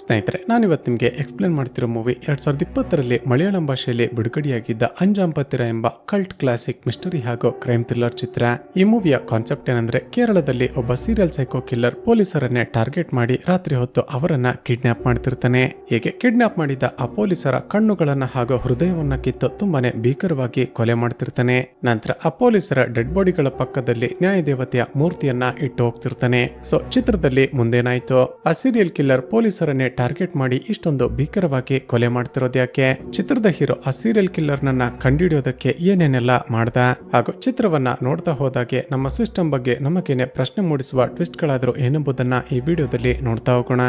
ಸ್ನೇಹಿತರೆ, ನಾನಿವತ್ತು ನಿಮಗೆ ಎಕ್ಸ್ಪ್ಲೇನ್ ಮಾಡ್ತಿರೋ ಮೂವಿ 2020ರಲ್ಲಿ ಮಲಯಾಳಂ ಭಾಷೆಯಲ್ಲಿ ಬಿಡುಗಡೆಯಾಗಿದ್ದ ಅಂಜಾಂಪತ್ತಿರ ಎಂಬ ಕಲ್ಟ್ ಕ್ಲಾಸಿಕ್ ಮಿಸ್ಟರಿ ಹಾಗೂ ಕ್ರೈಮ್ ಥ್ರಿಲ್ಲರ್ ಚಿತ್ರ. ಈ ಮೂವಿಯ ಕಾನ್ಸೆಪ್ಟ್ ಏನಂದ್ರೆ, ಕೇರಳದಲ್ಲಿ ಒಬ್ಬ ಸೀರಿಯಲ್ ಸೈಕೋ ಕಿಲ್ಲರ್ ಪೊಲೀಸರನ್ನೇ ಟಾರ್ಗೆಟ್ ಮಾಡಿ ರಾತ್ರಿ ಹೊತ್ತು ಅವರನ್ನ ಕಿಡ್ನಾಪ್ ಮಾಡ್ತಿರ್ತಾನೆ. ಹೀಗೆ ಕಿಡ್ನಾಪ್ ಮಾಡಿದ ಆ ಪೊಲೀಸರ ಕಣ್ಣುಗಳನ್ನ ಹಾಗೂ ಹೃದಯವನ್ನ ಕಿತ್ತು ತುಂಬಾನೇ ಭೀಕರವಾಗಿ ಕೊಲೆ ಮಾಡ್ತಿರ್ತಾನೆ. ನಂತರ ಆ ಪೊಲೀಸರ ಡೆಡ್ ಬಾಡಿಗಳ ಪಕ್ಕದಲ್ಲಿ ನ್ಯಾಯದೇವತೆಯ ಮೂರ್ತಿಯನ್ನ ಇಟ್ಟು ಹೋಗ್ತಿರ್ತಾನೆ. ಸೊ ಚಿತ್ರದಲ್ಲಿ ಮುಂದೇನಾಯ್ತು? ಆ ಸೀರಿಯಲ್ ಕಿಲ್ಲರ್ ಪೊಲೀಸರನ್ನೇ ಟಾರ್ಗೆಟ್ ಮಾಡಿ ಇಷ್ಟೊಂದು ಭೀಕರವಾಗಿ ಕೊಲೆ ಮಾಡ್ತಿರೋದು ಯಾಕೆ? ಚಿತ್ರದ ಹೀರೋ ಆ ಸೀರಿಯಲ್ ಕಿಲ್ಲರ್ ನನ್ನ ಕಂಡುಹಿಡಿಯೋದಕ್ಕೆ ಏನೇನೆಲ್ಲ ಮಾಡ್ದ? ಹಾಗೂ ಚಿತ್ರವನ್ನ ನೋಡ್ತಾ ಹೋದಾಗೆ ನಮ್ಮ ಸಿಸ್ಟಮ್ ಬಗ್ಗೆ ನಮಗೇನೆ ಪ್ರಶ್ನೆ ಮೂಡಿಸುವ ಟ್ವಿಸ್ಟ್ ಗಳಾದ್ರೂ ಏನೆಂಬುದನ್ನ ಈ ವಿಡಿಯೋದಲ್ಲಿ ನೋಡ್ತಾ ಹೋಗೋಣ.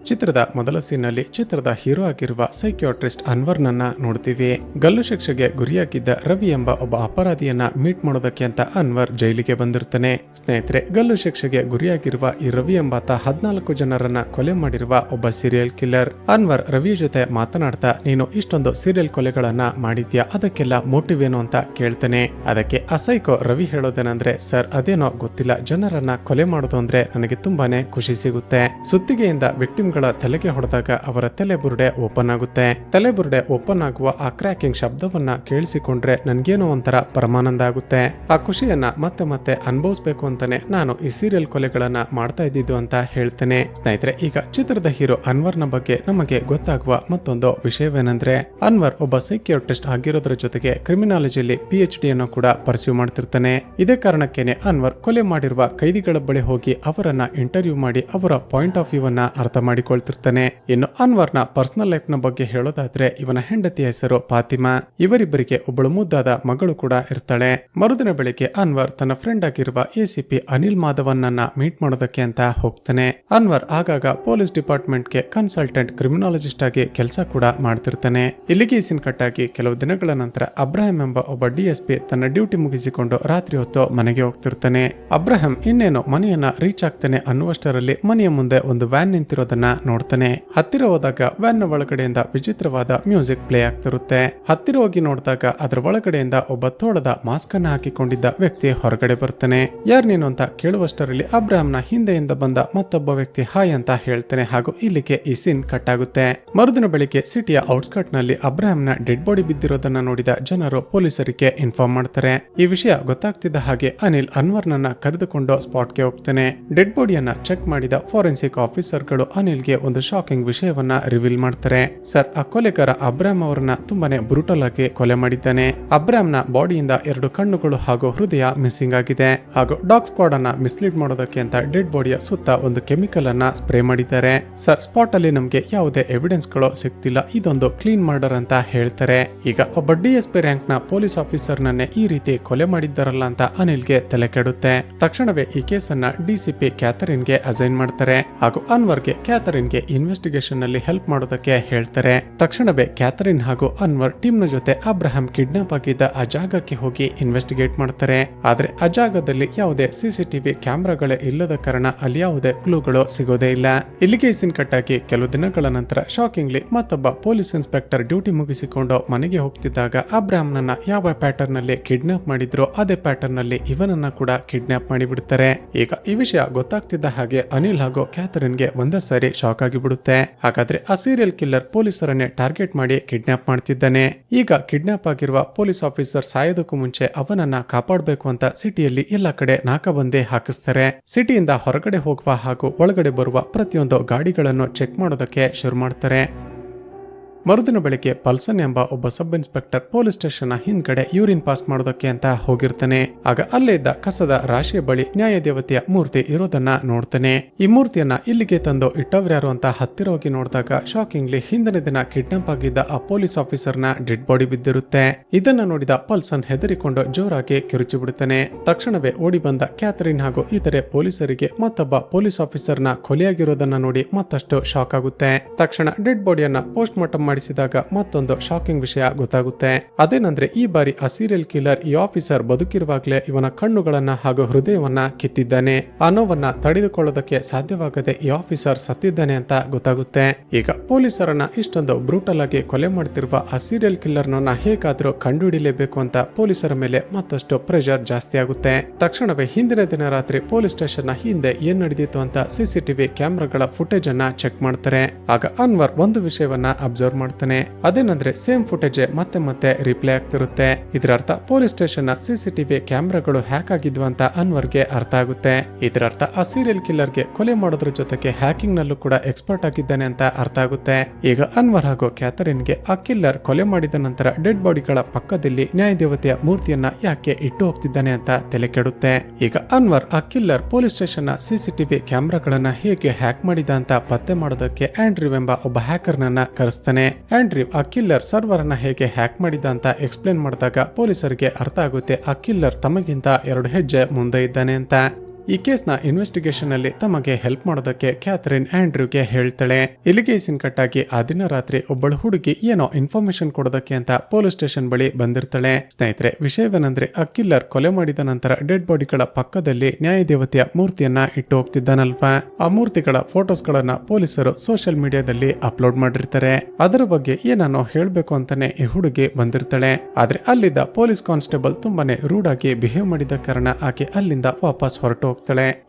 ಚಿತ್ರದ ಮೊದಲ ಸೀನ್ನಲ್ಲಿ ಚಿತ್ರದ ಹೀರೋ ಆಗಿರುವ ಸೈಕ್ಯಾಟ್ರಿಸ್ಟ್ ಅನ್ವರ್ನನ್ನ ನೋಡ್ತೀವಿ. ಗಲ್ಲು ಶಿಕ್ಷೆಗೆ ಗುರಿಯಾಗಿದ್ದ ರವಿ ಎಂಬ ಒಬ್ಬ ಅಪರಾಧಿಯನ್ನ ಮೀಟ್ ಮಾಡೋದಕ್ಕೆ ಅಂತ ಅನ್ವರ್ ಜೈಲಿಗೆ ಬಂದಿರ್ತಾನೆ. ಸ್ನೇಹಿತರೆ, ಗಲ್ಲು ಶಿಕ್ಷೆಗೆ ಗುರಿಯಾಗಿರುವ ಈ ರವಿ ಎಂಬಾತ 14 ಜನರನ್ನ ಕೊಲೆ ಮಾಡಿರುವ ಒಬ್ಬ ಸೀರಿಯಲ್ ಕಿಲ್ಲರ್. ಅನ್ವರ್ ರವಿ ಜೊತೆ ಮಾತನಾಡ್ತಾ, ನೀನು ಇಷ್ಟೊಂದು ಸೀರಿಯಲ್ ಕೊಲೆಗಳನ್ನ ಮಾಡಿದ್ಯಾ, ಅದಕ್ಕೆಲ್ಲ ಮೋಟಿವ್ ಏನು ಅಂತ ಕೇಳ್ತಾನೆ. ಅದಕ್ಕೆ ಆ ಸೈಕೋ ರವಿ ಹೇಳೋದೇನಂದ್ರೆ, ಸರ್ ಅದೇನೋ ಗೊತ್ತಿಲ್ಲ, ಜನರನ್ನ ಕೊಲೆ ಮಾಡೋದು ಅಂದ್ರೆ ನನಗೆ ತುಂಬಾನೇ ಖುಷಿ ಸಿಗುತ್ತೆ. ಸುತ್ತಿಗೆಯಿಂದ ವಿಕ್ಟಿಮ್ ತಲೆಗೆ ಹೊಡೆದಾಗ ಅವರ ತಲೆಬುರುಡೆ ಓಪನ್ ಆಗುತ್ತೆ. ತಲೆಬುರುಡೆ ಓಪನ್ ಆಗುವ ಆ ಕ್ರ್ಯಾಕಿಂಗ್ ಶಬ್ದವನ್ನ ಕೇಳಿಸಿಕೊಂಡ್ರೆ ನನ್ಗೇನೋ ಒಂಥರ ಪರಮಾನಂದ ಆಗುತ್ತೆ. ಆ ಖುಷಿಯನ್ನ ಮತ್ತೆ ಮತ್ತೆ ಅನುಭವಿಸ್ಬೇಕು ಅಂತಾನೆ ನಾನು ಈ ಸೀರಿಯಲ್ ಕೊಲೆಗಳನ್ನ ಮಾಡ್ತಾ ಇದ್ದಿದ್ದು ಅಂತ ಹೇಳ್ತೇನೆ. ಸ್ನೇಹಿತರೆ, ಈಗ ಚಿತ್ರದ ಹೀರೋ ಅನ್ವರ್ನ ಬಗ್ಗೆ ನಮಗೆ ಗೊತ್ತಾಗುವ ಮತ್ತೊಂದು ವಿಷಯವೇನೆಂದ್ರೆ, ಅನ್ವರ್ ಒಬ್ಬ ಸೈಕಿಯಾಟ್ರಿಸ್ಟ್ ಆಗಿರೋದ್ರ ಜೊತೆಗೆ ಕ್ರಿಮಿನಾಲಜಿಯಲ್ಲಿ PhD ಅನ್ನು ಕೂಡ ಪರ್ಸ್ಯೂ ಮಾಡ್ತಿರ್ತಾನೆ. ಇದೇ ಕಾರಣಕ್ಕೇನೆ ಅನ್ವರ್ ಕೊಲೆ ಮಾಡಿರುವ ಕೈದಿಗಳ ಬಳಿ ಹೋಗಿ ಅವರನ್ನ ಇಂಟರ್ವ್ಯೂ ಮಾಡಿ ಅವರ ಪಾಯಿಂಟ್ ಆಫ್ ವ್ಯೂ ಅನ್ನ ಅರ್ಥ ಮಾಡಿಕೊಳ್ತಿರ್ತಾನೆ. ಇನ್ನು ಅನ್ವರ್ನ ಪರ್ಸನಲ್ ಲೈಫ್ ನ ಬಗ್ಗೆ ಹೇಳೋದಾದ್ರೆ, ಇವನ ಹೆಂಡತಿಯ ಹೆಸರು ಫಾತಿಮಾ. ಇವರಿಬ್ಬರಿಗೆ ಒಬ್ಬಳು ಮುದ್ದಾದ ಮಗಳು ಕೂಡ ಇರ್ತಾಳೆ. ಮರುದಿನ ಬೆಳಿಗ್ಗೆ ಅನ್ವರ್ ತನ್ನ ಫ್ರೆಂಡ್ ಆಗಿರುವ ACP ಅನಿಲ್ ಮಾಧವನ್ನ ಮೀಟ್ ಮಾಡೋದಕ್ಕೆ ಅಂತ ಹೋಗ್ತಾನೆ. ಅನ್ವರ್ ಆಗಾಗ ಪೊಲೀಸ್ ಡಿಪಾರ್ಟ್ಮೆಂಟ್ ಗೆ ಕನ್ಸಲ್ಟೆಂಟ್ ಕ್ರಿಮಿನಾಲಜಿಸ್ಟ್ ಆಗಿ ಕೆಲಸ ಕೂಡ ಮಾಡ್ತಿರ್ತಾನೆ. ಇಲ್ಲಿಗೆ ಸೀನ್ ಕಟ್ ಆಗಿ ಕೆಲವು ದಿನಗಳ ನಂತರ ಅಬ್ರಾಹಿಂ ಎಂಬ ಒಬ್ಬ DSP ತನ್ನ ಡ್ಯೂಟಿ ಮುಗಿಸಿಕೊಂಡು ರಾತ್ರಿ ಹೊತ್ತು ಮನೆಗೆ ಹೋಗ್ತಿರ್ತಾನೆ. ಅಬ್ರಾಹಿಂ ಇನ್ನೇನು ಮನೆಯನ್ನ ರೀಚ್ ಆಗ್ತಾನೆ ಅನ್ನುವಷ್ಟರಲ್ಲಿ ಮನೆಯ ಮುಂದೆ ಒಂದು ವ್ಯಾನ್ ನಿಂತಿರೋದನ್ನ ನೋಡ್ತಾನೆ. ಹತ್ತಿರ ಹೋದಾಗ ವ್ಯಾನ್ ನ ಒಳಗಡೆಯಿಂದ ವಿಚಿತ್ರವಾದ ಮ್ಯೂಸಿಕ್ ಪ್ಲೇ ಆಗ್ತಿರುತ್ತೆ. ಹತ್ತಿರ ಹೋಗಿ ನೋಡಿದಾಗ ಅದರ ಒಳಗಡೆಯಿಂದ ಒಬ್ಬ ತೋಳದ ಮಾಸ್ಕ್ ಅನ್ನ ಹಾಕಿಕೊಂಡಿದ್ದ ವ್ಯಕ್ತಿ ಹೊರಗಡೆ ಬರ್ತಾನೆ. ಯಾರ್ ನೀನು ಅಂತ ಕೇಳುವಷ್ಟರಲ್ಲಿ ಅಬ್ರಾಹಂನ ಹಿಂದೆಯಿಂದ ಬಂದ ಮತ್ತೊಬ್ಬ ವ್ಯಕ್ತಿ ಹಾಯ್ ಅಂತ ಹೇಳ್ತಾನೆ. ಹಾಗೂ ಇಲ್ಲಿಗೆ ಈ ಸೀನ್ ಕಟ್ ಆಗುತ್ತೆ. ಮರುದಿನ ಬೆಳಿಗ್ಗೆ ಸಿಟಿಯ ಔಟ್ಸ್ಕರ್ಟ್ ನಲ್ಲಿ ಅಬ್ರಾಹಂನ ಡೆಡ್ ಬಾಡಿ ಬಿದ್ದಿರೋದನ್ನ ನೋಡಿದ ಜನರು ಪೊಲೀಸರಿಗೆ ಇನ್ಫಾರ್ಮ್ ಮಾಡ್ತಾರೆ. ಈ ವಿಷಯ ಗೊತ್ತಾಗ್ತಿದ್ದ ಹಾಗೆ ಅನಿಲ್ ಅನ್ವರ್ನನ್ನ ಕರೆದುಕೊಂಡು ಸ್ಪಾಟ್ಗೆ ಹೋಗ್ತಾನೆ. ಡೆಡ್ ಬಾಡಿಯನ್ನ ಚೆಕ್ ಮಾಡಿದ ಫಾರೆನ್ಸಿಕ್ ಆಫೀಸರ್ ಗಳು ಅನಿಲ್ಗೆ ಒಂದು ಶಾಕಿಂಗ್ ವಿಷಯವನ್ನ ರಿವೀಲ್ ಮಾಡ್ತಾರೆ. ಸರ್, ಆ ಕೊಲೆಗಾರ ಅಬ್ರಾಮ್ ಅವರನ್ನ ತುಂಬಾನೇ ಬ್ರೂಟಲ್ ಆಗಿ ಕೊಲೆ ಮಾಡಿದ್ದಾನೆ. ಅಬ್ರಾಮ್ ನ ಬಾಡಿಯಿಂದ 2 ಕಣ್ಣುಗಳು ಹಾಗೂ ಹೃದಯ ಮಿಸ್ಸಿಂಗ್ ಆಗಿದೆ. ಹಾಗೂ ಡಾಗ್ ಸ್ಕ್ವಾಡ್ ಅನ್ನ ಮಿಸ್ಲೀಡ್ ಮಾಡೋದಕ್ಕೆ ಅಂತ ಡೆಡ್ ಬಾಡಿಯ ಸುತ್ತ ಒಂದು ಕೆಮಿಕಲ್ ಅನ್ನ ಸ್ಪ್ರೇ ಮಾಡಿದ್ದಾರೆ. ಸರ್, ಸ್ಪಾಟ್ ಅಲ್ಲಿ ನಮ್ಗೆ ಯಾವುದೇ ಎವಿಡೆನ್ಸ್ ಗಳು ಸಿಗ್ತಿಲ್ಲ, ಇದೊಂದು ಕ್ಲೀನ್ ಮರ್ಡರ್ ಅಂತ ಹೇಳ್ತಾರೆ. ಈಗ ಒಬ್ಬ DSP ರ್ಯಾಂಕ್ ನ ಪೊಲೀಸ್ ಆಫೀಸರ್ ನನ್ನೇ ಈ ರೀತಿ ಕೊಲೆ ಮಾಡಿದ್ದಾರಲ್ಲ ಅಂತ ಅನಿಲ್ಗೆ ತಲೆ ಕೆಡುತ್ತೆ. ತಕ್ಷಣವೇ ಈ ಕೇಸನ್ನ DCP ಕ್ಯಾಥರಿನ್ ಗೆ ಅಸೈನ್ ಮಾಡ್ತಾರೆ. ಹಾಗೂ ಅನ್ವರ್ಗೆ ಕ್ಯಾಥರಿನ್ಗೆ ಇನ್ವೆಸ್ಟಿಗೇಷನ್ ನಲ್ಲಿ ಹೆಲ್ಪ್ ಮಾಡೋದಕ್ಕೆ ಹೇಳ್ತಾರೆ. ತಕ್ಷಣವೇ ಕ್ಯಾಥರಿನ್ ಹಾಗೂ ಅನ್ವರ್ ಟೀಮ್ ನ ಜೊತೆ ಅಬ್ರಾಹಂ ಕಿಡ್ನಾಪ್ ಆಗಿದ್ದ ಆ ಜಾಗಕ್ಕೆ ಹೋಗಿ ಇನ್ವೆಸ್ಟಿಗೇಟ್ ಮಾಡ್ತಾರೆ. ಆದ್ರೆ ಆ ಜಾಗದಲ್ಲಿ ಯಾವುದೇ CCTV ಕ್ಯಾಮೆರಾಗಳೇ ಇಲ್ಲದ ಕಾರಣ ಅಲ್ಲಿ ಯಾವುದೇ ಕ್ಲೂಗಳು ಸಿಗೋದೇ ಇಲ್ಲ. ಇಲ್ಲಿಗೆ ಸೀನ್ ಕಟ್ ಆಗಿ ಕೆಲವು ದಿನಗಳ ನಂತರ ಶಾಕಿಂಗ್ಲಿ ಮತ್ತೊಬ್ಬ ಪೊಲೀಸ್ ಇನ್ಸ್ಪೆಕ್ಟರ್ ಡ್ಯೂಟಿ ಮುಗಿಸಿಕೊಂಡು ಮನೆಗೆ ಹೋಗ್ತಿದ್ದಾಗ ಅಬ್ರಾಹಂನನ್ನ ಯಾವ ಪ್ಯಾಟರ್ನ್ ನಲ್ಲಿ ಕಿಡ್ನಾಪ್ ಮಾಡಿದ್ರು ಅದೇ ಪ್ಯಾಟರ್ನ್ ನಲ್ಲಿ ಇವನನ್ನ ಕೂಡ ಕಿಡ್ನಾಪ್ ಮಾಡಿಬಿಡ್ತಾರೆ. ಈಗ ಈ ವಿಷಯ ಗೊತ್ತಾಗ್ತಿದ್ದ ಹಾಗೆ ಅನಿಲ್ ಹಾಗೂ ಕ್ಯಾಥರಿನ್ಗೆ ಒಂದೇ ಸಾರಿ ಶಾಕ್ ಆಗಿಬಿಡುತ್ತೆ. ಹಾಗಾದ್ರೆ ಆ ಸೀರಿಯಲ್ ಕಿಲ್ಲರ್ ಪೊಲೀಸರನ್ನೇ ಟಾರ್ಗೆಟ್ ಮಾಡಿ ಕಿಡ್ನಾಪ್ ಮಾಡ್ತಿದ್ದಾನೆ. ಈಗ ಕಿಡ್ನಾಪ್ ಆಗಿರುವ ಪೊಲೀಸ್ ಆಫೀಸರ್ ಸಾಯೋದಕ್ಕೂ ಮುಂಚೆ ಅವನನ್ನ ಕಾಪಾಡಬೇಕು ಅಂತ ಸಿಟಿಯಲ್ಲಿ ಎಲ್ಲ ಕಡೆ ನಾಕಾಬಂದಿ ಹಾಕಿಸ್ತಾರೆ. ಸಿಟಿಯಿಂದ ಹೊರಗಡೆ ಹೋಗುವ ಹಾಗೂ ಒಳಗಡೆ ಬರುವ ಪ್ರತಿಯೊಂದು ಗಾಡಿಗಳನ್ನು ಚೆಕ್ ಮಾಡೋದಕ್ಕೆ ಶುರು ಮಾಡ್ತಾರೆ. ಮರುದಿನ ಬೆಳಿಗ್ಗೆ ಪಲ್ಸನ್ ಎಂಬ ಒಬ್ಬ ಸಬ್ ಇನ್ಸ್ಪೆಕ್ಟರ್ ಪೊಲೀಸ್ ಸ್ಟೇಷನ್ ಹಿಂದ್ಗಡೆ ಯೂರಿನ್ ಪಾಸ್ ಮಾಡೋದಕ್ಕೆ ಅಂತ ಹೋಗಿರ್ತಾನೆ. ಆಗ ಅಲ್ಲೇ ಇದ್ದ ಕಸದ ರಾಶಿಯ ಬಳಿ ನ್ಯಾಯದೇವತೆಯ ಮೂರ್ತಿ ಇರೋದನ್ನ ನೋಡ್ತಾನೆ. ಈ ಮೂರ್ತಿಯನ್ನ ಇಲ್ಲಿಗೆ ತಂದು ಇಟ್ಟವ್ರ್ಯಾರು ಅಂತ ಹತ್ತಿರ ಹೋಗಿ ನೋಡಿದಾಗ ಶಾಕಿಂಗ್ಲಿ ಹಿಂದಿನ ದಿನ ಕಿಡ್ನಾಪ್ ಆಗಿದ್ದ ಆ ಪೊಲೀಸ್ ಆಫೀಸರ್ನ ಡೆಡ್ ಬಾಡಿ ಬಿದ್ದಿರುತ್ತೆ. ಇದನ್ನ ನೋಡಿದ ಪಲ್ಸನ್ ಹೆದರಿಕೊಂಡು ಜೋರಾಗಿ ಕಿರುಚಿ ಬಿಡುತ್ತಾನೆ. ತಕ್ಷಣವೇ ಓಡಿ ಬಂದ ಕ್ಯಾಥರಿನ್ ಹಾಗೂ ಇತರೆ ಪೊಲೀಸರಿಗೆ ಮತ್ತೊಬ್ಬ ಪೊಲೀಸ್ ಆಫೀಸರ್ನ ಕೊಲೆಯಾಗಿರೋದನ್ನ ನೋಡಿ ಮತ್ತಷ್ಟು ಶಾಕ್ ಆಗುತ್ತೆ. ತಕ್ಷಣ ಡೆಡ್ ಬಾಡಿಯನ್ನ ಪೋಸ್ಟ್ ಮಾರ್ಟಮ್ ಮಾಡಿ ಮಾಡಿಸಿದಾಗ ಮತ್ತೊಂದು ಶಾಕಿಂಗ್ ವಿಷಯ ಗೊತ್ತಾಗುತ್ತೆ. ಅದೇನಂದ್ರೆ ಈ ಬಾರಿ ಆ ಸೀರಿಯಲ್ ಕಿಲ್ಲರ್ ಈ ಆಫೀಸರ್ ಬದುಕಿರುವಾಗಲೇ ಇವನ ಕಣ್ಣುಗಳನ್ನ ಹಾಗೂ ಹೃದಯವನ್ನ ಕಿತ್ತಿದ್ದಾನೆ. ಆ ನೋವನ್ನ ತಡೆದುಕೊಳ್ಳೋದಕ್ಕೆ ಸಾಧ್ಯವಾಗದೆ ಈ ಆಫೀಸರ್ ಸತ್ತಿದ್ದಾನೆ ಅಂತ ಗೊತ್ತಾಗುತ್ತೆ. ಈಗ ಪೊಲೀಸರನ್ನ ಇಷ್ಟೊಂದು ಬ್ರೂಟಲ್ ಆಗಿ ಕೊಲೆ ಮಾಡ್ತಿರುವ ಆ ಸೀರಿಯಲ್ ಕಿಲ್ಲರ್ನ ಹೇಗಾದ್ರೂ ಕಂಡುಹಿಡಿಯಲೇಬೇಕು ಅಂತ ಪೊಲೀಸರ ಮೇಲೆ ಮತ್ತಷ್ಟು ಪ್ರೆಷರ್ ಜಾಸ್ತಿ ಆಗುತ್ತೆ. ತಕ್ಷಣವೇ ಹಿಂದಿನ ದಿನ ರಾತ್ರಿ ಪೊಲೀಸ್ ಸ್ಟೇಷನ್ ನ ಹಿಂದೆ ಏನ್ ನಡೆದಿತ್ತು ಅಂತ ಸಿಸಿಟಿವಿ ಕ್ಯಾಮೆರಾಗಳ ಫುಟೇಜ್ ಅನ್ನ ಚೆಕ್ ಮಾಡ್ತಾರೆ. ಆಗ ಅನ್ವರ್ ಒಂದು ವಿಷಯವನ್ನ ಅಬ್ಸರ್ವ್ ಮಾಡ್ತಾನೆ. ಅದೇನಂದ್ರೆ ಸೇಮ್ ಫುಟೇಜ್ ಮತ್ತೆ ಮತ್ತೆ ರಿಪ್ಲೇ ಆಗ್ತಿರುತ್ತೆ. ಇದರ ಅರ್ಥ ಪೊಲೀಸ್ ಸ್ಟೇಷನ್ ನ ಸಿಸಿಟಿವಿ ಕ್ಯಾಮೆರಾಗಳು ಹ್ಯಾಕ್ ಆಗಿದ್ವು ಅಂತ ಅನ್ವರ್ಗೆ ಅರ್ಥ ಆಗುತ್ತೆ. ಇದರ ಅರ್ಥ ಆ ಸೀರಿಯಲ್ ಕಿಲ್ಲರ್ಗೆ ಕೊಲೆ ಮಾಡೋದ್ರ ಜೊತೆಗೆ ಹ್ಯಾಕಿಂಗ್ ನಲ್ಲೂ ಕೂಡ ಎಕ್ಸ್ಪರ್ಟ್ ಆಗಿದ್ದಾನೆ ಅಂತ ಅರ್ಥ ಆಗುತ್ತೆ. ಈಗ ಅನ್ವರ್ ಹಾಗೂ ಕ್ಯಾಥರಿನ್ಗೆ ಆ ಕಿಲ್ಲರ್ ಕೊಲೆ ಮಾಡಿದ ನಂತರ ಡೆಡ್ ಬಾಡಿಗಳ ಪಕ್ಕದಲ್ಲಿ ನ್ಯಾಯದೇವತೆಯ ಮೂರ್ತಿಯನ್ನ ಯಾಕೆ ಇಟ್ಟು ಹೋಗ್ತಿದ್ದಾನೆ ಅಂತ ತಲೆ ಕೆಡುತ್ತೆ. ಈಗ ಅನ್ವರ್ ಆ ಕಿಲ್ಲರ್ ಪೊಲೀಸ್ ಸ್ಟೇಷನ್ ನ ಸಿಸಿಟಿವಿ ಕ್ಯಾಮೆರಾಗಳನ್ನ ಹೇಗೆ ಹ್ಯಾಕ್ ಮಾಡಿದ ಅಂತ ಪತ್ತೆ ಮಾಡೋದಕ್ಕೆ ಆಂಡ್ರಿವ್ ಎಂಬ ಒಬ್ಬ ಹ್ಯಾಕರ್ ನನ್ನ ಕರೆಸ್ತಾನೆ. ಆಂಡ್ರಿವ್ ಆ ಕಿಲ್ಲರ್ ಸರ್ವರ್ ಅನ್ನ ಹೇಗೆ ಹ್ಯಾಕ್ ಮಾಡಿದ ಅಂತ ಎಕ್ಸ್ಪ್ಲೇನ್ ಮಾಡಿದಾಗ ಪೊಲೀಸರಿಗೆ ಅರ್ಥ ಆಗುತ್ತೆ ಆ ಕಿಲ್ಲರ್ ತಮಗಿಂತ 2 ಹೆಜ್ಜೆ ಮುಂದೆ ಇದ್ದಾನೆ ಅಂತ. ಈ ಕೇಸ್ನ ಇನ್ವೆಸ್ಟಿಗೇಷನ್ ಅಲ್ಲಿ ತಮಗೆ ಹೆಲ್ಪ್ ಮಾಡೋದಕ್ಕೆ ಕ್ಯಾಥರಿನ್ ಆಂಡ್ರ್ಯೂಗೆ ಹೇಳ್ತಾಳೆ. ಇಲ್ಲಿಗೆ ಸೀನ್ ಕಟ್ ಆಗಿ ಆ ದಿನ ರಾತ್ರಿ ಒಬ್ಬಳು ಹುಡುಗಿ ಏನೋ ಇನ್ಫಾರ್ಮೇಶನ್ ಕೊಡೋದಕ್ಕೆ ಅಂತ ಪೊಲೀಸ್ ಸ್ಟೇಷನ್ ಬಳಿ ಬಂದಿರ್ತಾಳೆ. ಸ್ನೇಹಿತರೆ, ವಿಷಯವೇನೆಂದ್ರೆ ಆ ಕಿಲ್ಲರ್ ಕೊಲೆ ಮಾಡಿದ ನಂತರ ಡೆಡ್ ಬಾಡಿಗಳ ಪಕ್ಕದಲ್ಲಿ ನ್ಯಾಯದೇವತೆಯ ಮೂರ್ತಿಯನ್ನ ಇಟ್ಟು ಹೋಗ್ತಿದ್ದಾನಲ್ವಾ. ಆ ಮೂರ್ತಿಗಳ ಫೋಟೋಸ್ ಗಳನ್ನ ಪೊಲೀಸರು ಸೋಷಿಯಲ್ ಮೀಡಿಯಾದಲ್ಲಿ ಅಪ್ಲೋಡ್ ಮಾಡಿರ್ತಾರೆ. ಅದರ ಬಗ್ಗೆ ಏನನ್ನೋ ಹೇಳ್ಬೇಕು ಅಂತಾನೆ ಈ ಹುಡುಗಿ ಬಂದಿರ್ತಾಳೆ. ಆದ್ರೆ ಅಲ್ಲಿದ್ದ ಪೊಲೀಸ್ ಕಾನ್ಸ್ಟೇಬಲ್ ತುಂಬಾನೇ ರೂಡ್ ಆಗಿ ಬಿಹೇವ್ ಮಾಡಿದ ಕಾರಣ ಆಕೆ ಅಲ್ಲಿಂದ ವಾಪಸ್ ಹೊರಟು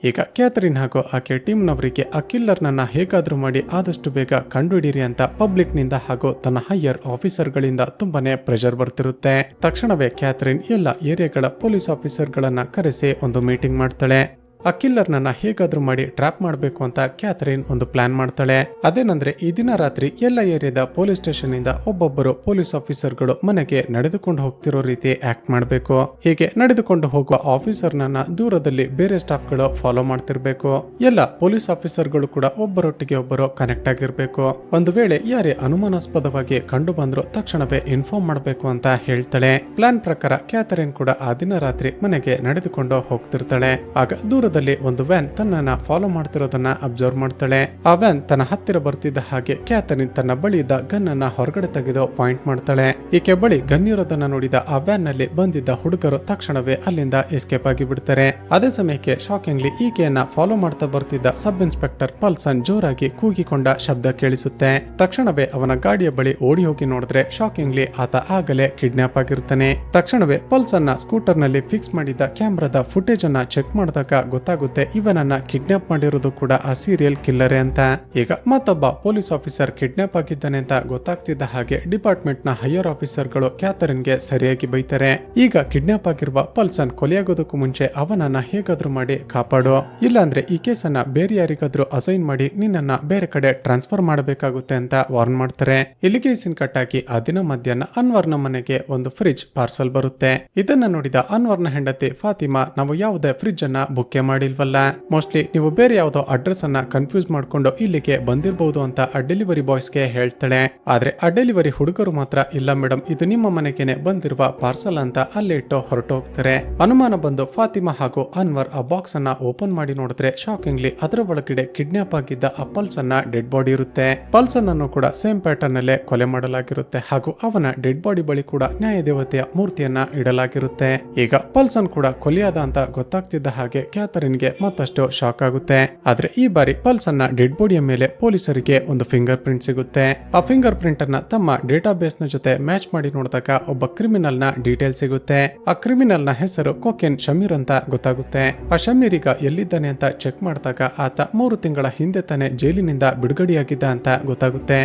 ಈಗ ಕ್ಯಾಥರಿನ್ ಹಾಗೂ ಆಕೆ ಟೀಮ್ ನವರಿಗೆ ಆ ಕಿಲ್ಲರ್ ನನ್ನ ಹೇಗಾದ್ರೂ ಮಾಡಿ ಆದಷ್ಟು ಬೇಗ ಕಂಡುಹಿಡಿಯಿರಿ ಅಂತ ಪಬ್ಲಿಕ್ ನಿಂದ ಹಾಗೂ ತನ್ನ ಹೈಯರ್ ಆಫೀಸರ್ ಗಳಿಂದ ತುಂಬಾನೇ ಪ್ರೆಷರ್ ಬರ್ತಿರುತ್ತೆ. ತಕ್ಷಣವೇ ಕ್ಯಾಥರಿನ್ ಎಲ್ಲ ಏರಿಯಾಗಳ ಪೊಲೀಸ್ ಆಫೀಸರ್ ಗಳನ್ನ ಕರೆಸಿ ಒಂದು ಮೀಟಿಂಗ್ ಮಾಡ್ತಾಳೆ. ಆ ಕಿಲ್ಲರ್ ನನ್ನ ಹೇಗಾದ್ರೂ ಮಾಡಿ ಟ್ರ್ಯಾಪ್ ಮಾಡಬೇಕು ಅಂತ ಕ್ಯಾಥರಿನ್ ಒಂದು ಪ್ಲಾನ್ ಮಾಡ್ತಾಳೆ. ಅದೇನಂದ್ರೆ ಈ ದಿನ ರಾತ್ರಿ ಎಲ್ಲ ಏರಿಯಾದ ಪೊಲೀಸ್ ಸ್ಟೇಷನ್ ಇಂದ ಒಬ್ಬೊಬ್ಬರು ಪೊಲೀಸ್ ಆಫೀಸರ್ಗಳು ಮನೆಗೆ ನಡೆದುಕೊಂಡು ಹೋಗ್ತಿರೋ ರೀತಿ ಆಕ್ಟ್ ಮಾಡಬೇಕು. ಹೀಗೆ ನಡೆದುಕೊಂಡು ಹೋಗುವ ಆಫೀಸರ್ ನನ್ನ ದೂರದಲ್ಲಿ ಬೇರೆ ಸ್ಟಾಫ್ ಗಳು ಫಾಲೋ ಮಾಡ್ತಿರ್ಬೇಕು. ಎಲ್ಲ ಪೊಲೀಸ್ ಆಫೀಸರ್ಗಳು ಕೂಡ ಒಬ್ಬರೊಟ್ಟಿಗೆ ಒಬ್ಬರು ಕನೆಕ್ಟ್ ಆಗಿರ್ಬೇಕು. ಒಂದು ವೇಳೆ ಯಾರೇ ಅನುಮಾನಾಸ್ಪದವಾಗಿ ಕಂಡು ಬಂದ್ರು ತಕ್ಷಣವೇ ಇನ್ಫಾರ್ಮ್ ಮಾಡಬೇಕು ಅಂತ ಹೇಳ್ತಾಳೆ. ಪ್ಲಾನ್ ಪ್ರಕಾರ ಕ್ಯಾಥರಿನ್ ಕೂಡ ಆ ದಿನ ರಾತ್ರಿ ಮನೆಗೆ ನಡೆದುಕೊಂಡು ಹೋಗ್ತಿರ್ತಾಳೆ. ಆಗ ದೂರ ಒಂದು ವ್ಯಾನ್ ತನ್ನನ್ನ ಫಾಲೋ ಮಾಡ್ತಿರೋದನ್ನ ಅಬ್ಸರ್ವ್ ಮಾಡ್ತಾಳೆ. ಆ ವ್ಯಾನ್ ತನ್ನ ಹತ್ತಿರ ಬರ್ತಿದ್ದ ಹಾಗೆ ಕ್ಯಾಥರಿನ್ ತನ್ನ ಬಳಿ ಇದ್ದ ಗನ್ ಅನ್ನ ಹೊರಗಡೆ ತೆಗೆದು ಪಾಯಿಂಟ್ ಮಾಡ್ತಾಳೆ. ಈಕೆ ಬಳಿ ಗನ್ ಇರೋದನ್ನ ನೋಡಿದ ಆ ವ್ಯಾನ್ ನಲ್ಲಿ ಬಂದಿದ್ದ ಹುಡುಗರು ತಕ್ಷಣವೇ ಅಲ್ಲಿಂದ ಎಸ್ಕೇಪ್ ಆಗಿ ಬಿಡ್ತಾರೆ. ಅದೇ ಸಮಯಕ್ಕೆ ಶಾಕಿಂಗ್ಲಿ ಈಕೆಯನ್ನ ಫಾಲೋ ಮಾಡ್ತಾ ಬರ್ತಿದ್ದ ಸಬ್ ಇನ್ಸ್ಪೆಕ್ಟರ್ ಪಲ್ಸನ್ ಜೋರಾಗಿ ಕೂಗಿಕೊಂಡ ಶಬ್ದ ಕೇಳಿಸುತ್ತೆ. ತಕ್ಷಣವೇ ಅವನ ಗಾಡಿಯ ಬಳಿ ಓಡಿ ಹೋಗಿ ನೋಡಿದ್ರೆ ಶಾಕಿಂಗ್ಲಿ ಆತ ಆಗಲೇ ಕಿಡ್ನಾಪ್ ಆಗಿರ್ತಾನೆ. ತಕ್ಷಣವೇ ಪಲ್ಸನ್ ನ ಸ್ಕೂಟರ್ ನಲ್ಲಿ ಫಿಕ್ಸ್ ಮಾಡಿದ್ದ ಕ್ಯಾಮ್ರಾದ ಫುಟೇಜ್ ಅನ್ನ ಚೆಕ್ ಮಾಡಿದಾಗ ಗೊತ್ತಾಗುತ್ತೆ ಇವನನ್ನ ಕಿಡ್ನಾಪ್ ಮಾಡಿರೋದು ಕೂಡ ಆ ಸೀರಿಯಲ್ ಕಿಲ್ಲರೇ ಅಂತ. ಈಗ ಮತ್ತೊಬ್ಬ ಪೊಲೀಸ್ ಆಫೀಸರ್ ಕಿಡ್ನಾಪ್ ಆಗಿದ್ದಾನೆ ಅಂತ ಗೊತ್ತಾಗ್ತಿದ್ದ ಹಾಗೆ ಡಿಪಾರ್ಟ್ಮೆಂಟ್ ನ ಹೈಯರ್ ಆಫೀಸರ್ ಗಳು ಕ್ಯಾಥರಿನ್ಗೆ ಸರಿಯಾಗಿ ಬೈತಾರೆ. ಈಗ ಕಿಡ್ನಾಪ್ ಆಗಿರುವ ಪಲ್ಸನ್ ಕೊಲೆಯಾಗೋದಕ್ಕೂ ಮುಂಚೆ ಅವನನ್ನ ಹೇಗಾದ್ರೂ ಮಾಡಿ ಕಾಪಾಡು, ಇಲ್ಲಾಂದ್ರೆ ಈ ಕೇಸನ್ನ ಬೇರೆ ಯಾರಿಗಾದ್ರೂ ಅಸೈನ್ ಮಾಡಿ ನಿನ್ನನ್ನ ಬೇರೆ ಕಡೆ ಟ್ರಾನ್ಸ್ಫರ್ ಮಾಡಬೇಕಾಗುತ್ತೆ ಅಂತ ವಾರ್ನ್ ಮಾಡ್ತಾರೆ. ಇಲ್ಲಿಗೆ ಸೀನ್ ಕಟ್ ಆಗಿ ಆ ದಿನ ಮಧ್ಯಾಹ್ನ ಅನ್ವರ್ನ ಮನೆಗೆ ಒಂದು ಫ್ರಿಡ್ಜ್ ಪಾರ್ಸಲ್ ಬರುತ್ತೆ. ಇದನ್ನ ನೋಡಿದ ಅನ್ವರ್ನ ಹೆಂಡತಿ ಫಾತಿಮಾ, ನಾವು ಯಾವುದೇ ಫ್ರಿಡ್ಜ್ ಅನ್ನ ಬುಕ್ ಮಾಡಿಲ್ವಲ್ಲ, ಮೋಸ್ಟ್ಲಿ ನೀವು ಬೇರೆ ಯಾವುದೋ ಅಡ್ರೆಸ್ ಅನ್ನ ಕನ್ಫ್ಯೂಸ್ ಮಾಡ್ಕೊಂಡು ಇಲ್ಲಿಗೆ ಬಂದಿರಬಹುದು ಅಂತ ಆ ಡೆಲಿವರಿ ಬಾಯ್ಸ್ಗೆ ಹೇಳ್ತಾಳೆ. ಆದ್ರೆ ಆ ಡೆಲಿವರಿ ಹುಡುಗರು ಮಾತ್ರ ಇಲ್ಲ ಮೇಡಮ್, ಇದು ನಿಮ್ಮ ಮನೆಗೆನೆ ಬಂದಿರುವ ಪಾರ್ಸಲ್ ಅಂತ ಅಲ್ಲೇ ಇಟ್ಟು ಹೊರಟು ಹೋಗ್ತಾರೆ. ಅನುಮಾನ ಬಂದು ಫಾತಿಮಾ ಹಾಗೂ ಅನ್ವರ್ ಆ ಬಾಕ್ಸ್ ಅನ್ನ ಓಪನ್ ಮಾಡಿ ನೋಡಿದ್ರೆ ಶಾಕಿಂಗ್ಲಿ ಅದರ ಒಳಗಡೆ ಕಿಡ್ನಾಪ್ ಆಗಿದ್ದ ಆ ಪಲ್ಸನ್ ನ ಡೆಡ್ ಬಾಡಿ ಇರುತ್ತೆ. ಪಲ್ಸನ್ ಅನ್ನು ಕೂಡ ಸೇಮ್ ಪ್ಯಾಟರ್ನ್ ಅಲ್ಲೇ ಕೊಲೆ ಮಾಡಲಾಗಿರುತ್ತೆ ಹಾಗೂ ಅವನ ಡೆಡ್ ಬಾಡಿ ಬಳಿ ಕೂಡ ನ್ಯಾಯದೇವತೆಯ ಮೂರ್ತಿಯನ್ನ ಇಡಲಾಗಿರುತ್ತೆ. ಈಗ ಪಲ್ಸನ್ ಕೂಡ ಕೊಲೆಯಾದ ಅಂತ ಗೊತ್ತಾಗ್ತಿದ್ದ ಹಾಗೆ ಕ್ಯಾಥರಿನ್ಗೆ ಮತ್ತಷ್ಟು ಶಾಕ್ ಆಗುತ್ತೆ. ಆದ್ರೆ ಈ ಬಾರಿ ಪಲ್ಸನ್ ನ ಡೆಡ್ ಬಾಡಿಯ ಮೇಲೆ ಪೊಲೀಸರಿಗೆ ಒಂದು ಫಿಂಗರ್ ಪ್ರಿಂಟ್ ಸಿಗುತ್ತೆ. ಆ ಫಿಂಗರ್ ಪ್ರಿಂಟ್ ಅನ್ನ ತಮ್ಮ ಡೇಟಾ ಬೇಸ್ ನ ಜೊತೆ ಮ್ಯಾಚ್ ಮಾಡಿ ನೋಡಿದಾಗ ಒಬ್ಬ ಕ್ರಿಮಿನಲ್ ನ ಡೀಟೇಲ್ ಸಿಗುತ್ತೆ. ಆ ಕ್ರಿಮಿನಲ್ ನ ಹೆಸರು ಕೊಕೆನ್ ಶಮೀರ್ ಅಂತ ಗೊತ್ತಾಗುತ್ತೆ. ಆ ಶಮೀರ್ ಈಗ ಎಲ್ಲಿದ್ದಾನೆ ಅಂತ ಚೆಕ್ ಮಾಡಿದಾಗ ಆತ 3 ತಿಂಗಳ ಹಿಂದೆ ತಾನೇ ಜೈಲಿನಿಂದ ಬಿಡುಗಡೆಯಾಗಿದ್ದ ಅಂತ ಗೊತ್ತಾಗುತ್ತೆ.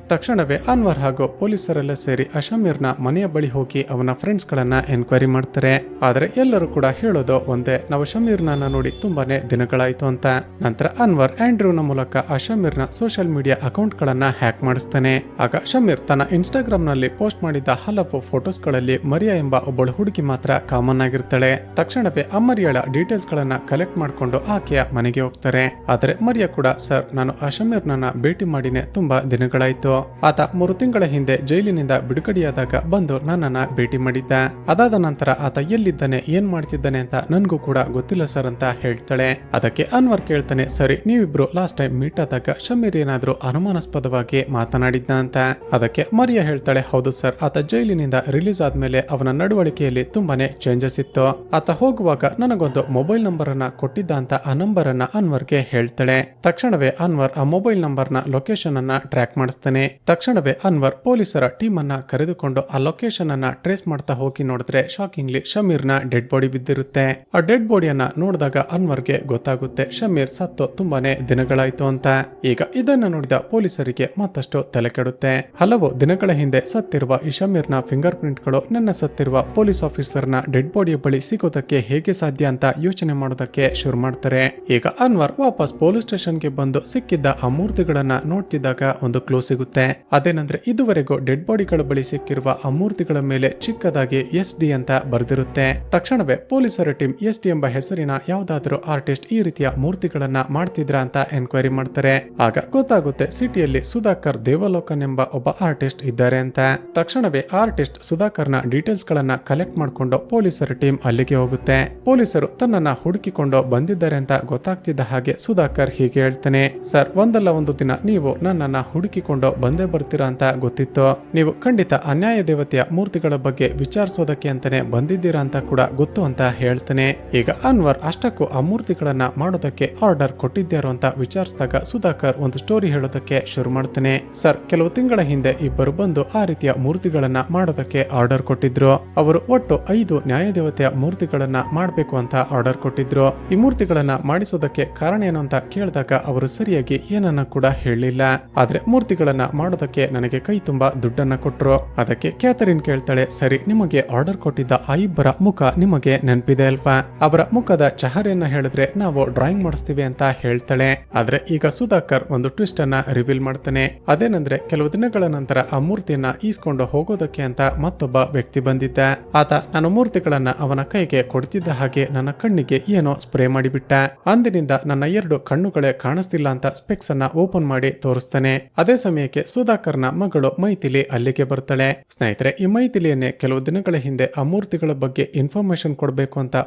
ತಕ್ಷಣವೇ ಅನ್ವರ್ ಹಾಗೂ ಪೊಲೀಸರೆಲ್ಲ ಸೇರಿ ಅಶಮೀರ್ನ ಮನೆಯ ಬಳಿ ಹೋಗಿ ಅವನ ಫ್ರೆಂಡ್ಸ್ ಗಳನ್ನ ಎನ್ಕ್ವೈರಿ ಮಾಡ್ತಾರೆ. ಆದ್ರೆ ಎಲ್ಲರೂ ಕೂಡ ಹೇಳೋದು ಒಂದೇ, ನಾವು ಶಮೀರ್ನ ನೋಡಿ ತುಂಬಾನೇ ದಿನಗಳಾಯ್ತು ಅಂತ. ನಂತರ ಅನ್ವರ್ ಆಂಡ್ರೂನ ಮೂಲಕ ಆ ಶಮೀರ್ನ ಸೋಷಿಯಲ್ ಮೀಡಿಯಾ ಅಕೌಂಟ್ ಗಳನ್ನ ಹ್ಯಾಕ್ ಮಾಡಿಸ್ತಾನೆ. ಆಗ ಶಮೀರ್ ತನ್ನ ಇನ್ಸ್ಟಾಗ್ರಾಮ್ ನಲ್ಲಿ ಪೋಸ್ಟ್ ಮಾಡಿದ್ದ ಹಲವು ಫೋಟೋಸ್ ಗಳಲ್ಲಿ ಮರಿಯಾ ಎಂಬ ಒಬ್ಬಳು ಹುಡುಗಿ ಮಾತ್ರ ಕಾಮನ್ ಆಗಿರ್ತಾಳೆ. ತಕ್ಷಣವೇ ಆ ಮರಿಯಾಳ ಡೀಟೇಲ್ಸ್ ಗಳನ್ನ ಕಲೆಕ್ಟ್ ಮಾಡ್ಕೊಂಡು ಆಕೆಯ ಮನೆಗೆ ಹೋಗ್ತಾರೆ. ಆದ್ರೆ ಮರಿಯಾ ಕೂಡ, ಸರ್ ನಾನು ಆ ಶಮೀರ್ನ ಭೇಟಿ ಮಾಡಿನೇ ತುಂಬಾ ದಿನಗಳಾಯ್ತು, ಹೇಳಿದ್ದು. ಆತ 3 ತಿಂಗಳ ಹಿಂದೆ ಜೈಲಿನಿಂದ ಬಿಡುಗಡೆಯಾದಾಗ ಬಂದು ನನ್ನನ್ನ ಭೇಟಿ ಮಾಡಿದ್ದ. ಅದಾದ ನಂತರ ಆತ ಎಲ್ಲಿದ್ದಾನೆ, ಏನ್ ಮಾಡ್ತಿದ್ದಾನೆ ಅಂತ ನನ್ಗೂ ಕೂಡ ಗೊತ್ತಿಲ್ಲ ಸರ್ ಅಂತ ಹೇಳ್ತಾಳೆ. ಅದಕ್ಕೆ ಅನ್ವರ್ ಕೇಳ್ತಾನೆ, ಸರಿ ನೀವಿಬ್ರು ಲಾಸ್ಟ್ ಟೈಮ್ ಮೀಟ್ ಆದಾಗ ಶಮೀರ್ ಏನಾದ್ರೂ ಅನುಮಾನಾಸ್ಪದವಾಗಿ ಮಾತನಾಡಿದ್ದ ಅಂತ. ಅದಕ್ಕೆ ಮರಿಯಾ ಹೇಳ್ತಾಳೆ, ಹೌದು ಸರ್, ಆತ ಜೈಲಿನಿಂದ ರಿಲೀಸ್ ಆದ್ಮೇಲೆ ಅವನ ನಡವಳಿಕೆಯಲ್ಲಿ ತುಂಬಾನೇ ಚೇಂಜಸ್ ಇತ್ತು. ಆತ ಹೋಗುವಾಗ ನನಗೊಂದು ಮೊಬೈಲ್ ನಂಬರ್ ಅನ್ನ ಕೊಟ್ಟಿದ್ದ ಅಂತ ಆ ನಂಬರ್ ಅನ್ನ ಅನ್ವರ್ಗೆ ಹೇಳ್ತಾಳೆ. ತಕ್ಷಣವೇ ಅನ್ವರ್ ಆ ಮೊಬೈಲ್ ನಂಬರ್ ನ ಲೊಕೇಶನ್ ಅನ್ನ ಟ್ರ್ಯಾಕ್ ಮಾಡಿಸ್ತಾನೆ. ತಕ್ಷಣವೇ ಅನ್ವರ್ ಪೊಲೀಸರ ಟೀಮ್ ಅನ್ನ ಕರೆದುಕೊಂಡು ಆ ಲೊಕೇಶನ್ ಅನ್ನ ಟ್ರೇಸ್ ಮಾಡ್ತಾ ಹೋಗಿ ನೋಡಿದ್ರೆ ಶಾಕಿಂಗ್ಲಿ ಶಮೀರ್ ನ ಡೆಡ್ ಬಾಡಿ ಬಿದ್ದಿರುತ್ತೆ. ಆ ಡೆಡ್ ಬಾಡಿಯನ್ನ ನೋಡಿದಾಗ ಅನ್ವರ್ಗೆ ಗೊತ್ತಾಗುತ್ತೆ ಶಮೀರ್ ಸತ್ತು ತುಂಬಾನೇ ದಿನಗಳಾಯ್ತು ಅಂತ. ಈಗ ಇದನ್ನ ನೋಡಿದ ಪೊಲೀಸರಿಗೆ ಮತ್ತಷ್ಟು ತಲೆ ಕೆಡುತ್ತೆ. ಹಲವು ದಿನಗಳ ಹಿಂದೆ ಸತ್ತಿರುವ ಈ ಶಮೀರ್ ನ ಫಿಂಗರ್ ಪ್ರಿಂಟ್ ಗಳು ನನ್ನ ಸತ್ತಿರುವ ಪೊಲೀಸ್ ಆಫೀಸರ್ ನ ಡೆಡ್ ಬಾಡಿಯ ಬಳಿ ಸಿಗೋದಕ್ಕೆ ಹೇಗೆ ಸಾಧ್ಯ ಅಂತ ಯೋಚನೆ ಮಾಡೋದಕ್ಕೆ ಶುರು ಮಾಡ್ತಾರೆ. ಈಗ ಅನ್ವರ್ ವಾಪಸ್ ಪೊಲೀಸ್ ಸ್ಟೇಷನ್ ಗೆ ಬಂದು ಸಿಕ್ಕಿದ್ದ ಆ ಮೂರ್ತಿಗಳನ್ನ ನೋಡ್ತಿದ್ದಾಗ ಒಂದು ಕ್ಲೂ ಸಿಗುತ್ತೆ. ಅದೇನಂದ್ರೆ ಇದುವರೆಗೂ ಡೆಡ್ ಬಾಡಿಗಳ ಬಳಿ ಸಿಕ್ಕಿರುವ ಆ ಮೂರ್ತಿಗಳ ಮೇಲೆ ಚಿಕ್ಕದಾಗಿ SD ಅಂತ ಬರೆದಿರುತ್ತೆ. ತಕ್ಷಣವೇ ಪೊಲೀಸರ ಟೀಮ್ SD ಎಂಬ ಹೆಸರಿನ ಯಾವ್ದಾದ್ರು ಆರ್ಟಿಸ್ಟ್ ಈ ರೀತಿಯ ಮೂರ್ತಿಗಳನ್ನ ಮಾಡ್ತಿದ್ರ ಅಂತ ಎನ್ಕ್ವೈರಿ ಮಾಡ್ತಾರೆ. ಆಗ ಗೊತ್ತಾಗುತ್ತೆ ಸಿಟಿಯಲ್ಲಿ ಸುಧಾಕರ್ ದೇವಲೋಕನ್ ಎಂಬ ಒಬ್ಬ ಆರ್ಟಿಸ್ಟ್ ಇದ್ದಾರೆ ಅಂತ. ತಕ್ಷಣವೇ ಆರ್ಟಿಸ್ಟ್ ಸುಧಾಕರ್ ನ ಡೀಟೇಲ್ಸ್ ಗಳನ್ನ ಕಲೆಕ್ಟ್ ಮಾಡ್ಕೊಂಡು ಪೊಲೀಸರ ಟೀಮ್ ಅಲ್ಲಿಗೆ ಹೋಗುತ್ತೆ. ಪೊಲೀಸರು ತನ್ನನ್ನ ಹುಡುಕಿಕೊಂಡು ಬಂದಿದ್ದಾರೆ ಅಂತ ಗೊತ್ತಾಗ್ತಿದ್ದ ಹಾಗೆ ಸುಧಾಕರ್ ಹೀಗೆ ಹೇಳ್ತಾನೆ, ಸರ್ ಒಂದಲ್ಲ ಒಂದು ದಿನ ನೀವು ನನ್ನನ್ನ ಹುಡುಕಿಕೊಂಡು ಬಂದೇ ಬರ್ತೀರಾ ಅಂತ ಗೊತ್ತಿತ್ತು. ನೀವು ಖಂಡಿತ ಅನ್ಯಾಯ ದೇವತೆಯ ಮೂರ್ತಿಗಳ ಬಗ್ಗೆ ವಿಚಾರಿಸೋದಕ್ಕೆ ಅಂತಾನೆ ಬಂದಿದ್ದೀರಾ ಅಂತ ಕೂಡ ಗೊತ್ತು ಅಂತ ಹೇಳ್ತಾನೆ. ಈಗ ಅನ್ವರ್ ಅಷ್ಟಕ್ಕೂ ಆ ಮೂರ್ತಿಗಳನ್ನ ಮಾಡೋದಕ್ಕೆ ಆರ್ಡರ್ ಕೊಟ್ಟಿದ್ಯಾರು ಅಂತ ವಿಚಾರಿಸಿದಾಗ ಸುಧಾಕರ್ ಒಂದು ಸ್ಟೋರಿ ಹೇಳೋದಕ್ಕೆ ಶುರು ಮಾಡ್ತಾನೆ. ಸರ್ ಕೆಲವು ತಿಂಗಳ ಹಿಂದೆ ಇಬ್ಬರು ಬಂದು ಆ ರೀತಿಯ ಮೂರ್ತಿಗಳನ್ನ ಮಾಡೋದಕ್ಕೆ ಆರ್ಡರ್ ಕೊಟ್ಟಿದ್ರು. ಅವರು ಒಟ್ಟು 5 ನ್ಯಾಯದೇವತೆಯ ಮೂರ್ತಿಗಳನ್ನ ಮಾಡಬೇಕು ಅಂತ ಆರ್ಡರ್ ಕೊಟ್ಟಿದ್ರು. ಈ ಮೂರ್ತಿಗಳನ್ನ ಮಾಡಿಸೋದಕ್ಕೆ ಕಾರಣ ಏನು ಅಂತ ಕೇಳಿದಾಗ ಅವರು ಸರಿಯಾಗಿ ಏನನ್ನ ಕೂಡ ಹೇಳಲಿಲ್ಲ. ಆದ್ರೆ ಮೂರ್ತಿಗಳನ್ನ ಮಾಡೋದಕ್ಕೆ ನನಗೆ ಕೈ ತುಂಬಾ ದುಡ್ಡನ್ನ ಕೊಟ್ರು. ಅದಕ್ಕೆ ಕ್ಯಾಥರಿನ್ ಕೇಳ್ತಾಳೆ, ಸರಿ ನಿಮಗೆ ಆರ್ಡರ್ ಕೊಟ್ಟಿದ್ದ ಆ ಇಬ್ಬರ ಮುಖ ನಿಮಗೆ ನೆನಪಿದೆ ಅಲ್ವಾ? ಅವರ ಮುಖದ ಚಹರೆಯನ್ನ ಹೇಳಿದ್ರೆ ನಾವು ಡ್ರಾಯಿಂಗ್ ಮಾಡಿಸ್ತೀವಿ ಅಂತ ಹೇಳ್ತಾಳೆ. ಆದ್ರೆ ಈಗ ಸುಧಾಕರ್ ಒಂದು ಟ್ವಿಸ್ಟ್ ಅನ್ನ ರಿವೀಲ್ ಮಾಡ್ತಾನೆ. ಅದೇನಂದ್ರೆ ಕೆಲವು ದಿನಗಳ ನಂತರ ಆ ಮೂರ್ತಿಯನ್ನ ಈಸ್ಕೊಂಡು ಹೋಗೋದಕ್ಕೆ ಅಂತ ಮತ್ತೊಬ್ಬ ವ್ಯಕ್ತಿ ಬಂದಿದ್ದ. ಆತ ನಾನು ಮೂರ್ತಿಗಳನ್ನ ಅವನ ಕೈಗೆ ಕೊಡ್ತಿದ್ದ ಹಾಗೆ ನನ್ನ ಕಣ್ಣಿಗೆ ಏನೋ ಸ್ಪ್ರೇ ಮಾಡಿಬಿಟ್ಟ. ಅಂದಿನಿಂದ ನನ್ನ 2 ಕಣ್ಣುಗಳೇ ಕಾಣಿಸ್ತಿಲ್ಲ ಅಂತ ಸ್ಪೆಕ್ಸ್ ಅನ್ನ ಓಪನ್ ಮಾಡಿ ತೋರಿಸ್ತಾನೆ. ಅದೇ ಸಮಯಕ್ಕೆ ಸುಧಾಕರ್ನ ಮಗಳು ಮೈಥಿಲಿ ಅಲ್ಲಿಗೆ ಬರ್ತಾಳೆ. ಸ್ನೇಹಿತರೆ, ಈ ಮೈಥಿಲಿಯನ್ನೇ ಕೆಲವು ದಿನಗಳ ಹಿಂದೆ ಆ ಮೂರ್ತಿಗಳ ಬಗ್ಗೆ ಇನ್ಫಾರ್ಮೇಶನ್ ಕೊಡಬೇಕು ಅಂತ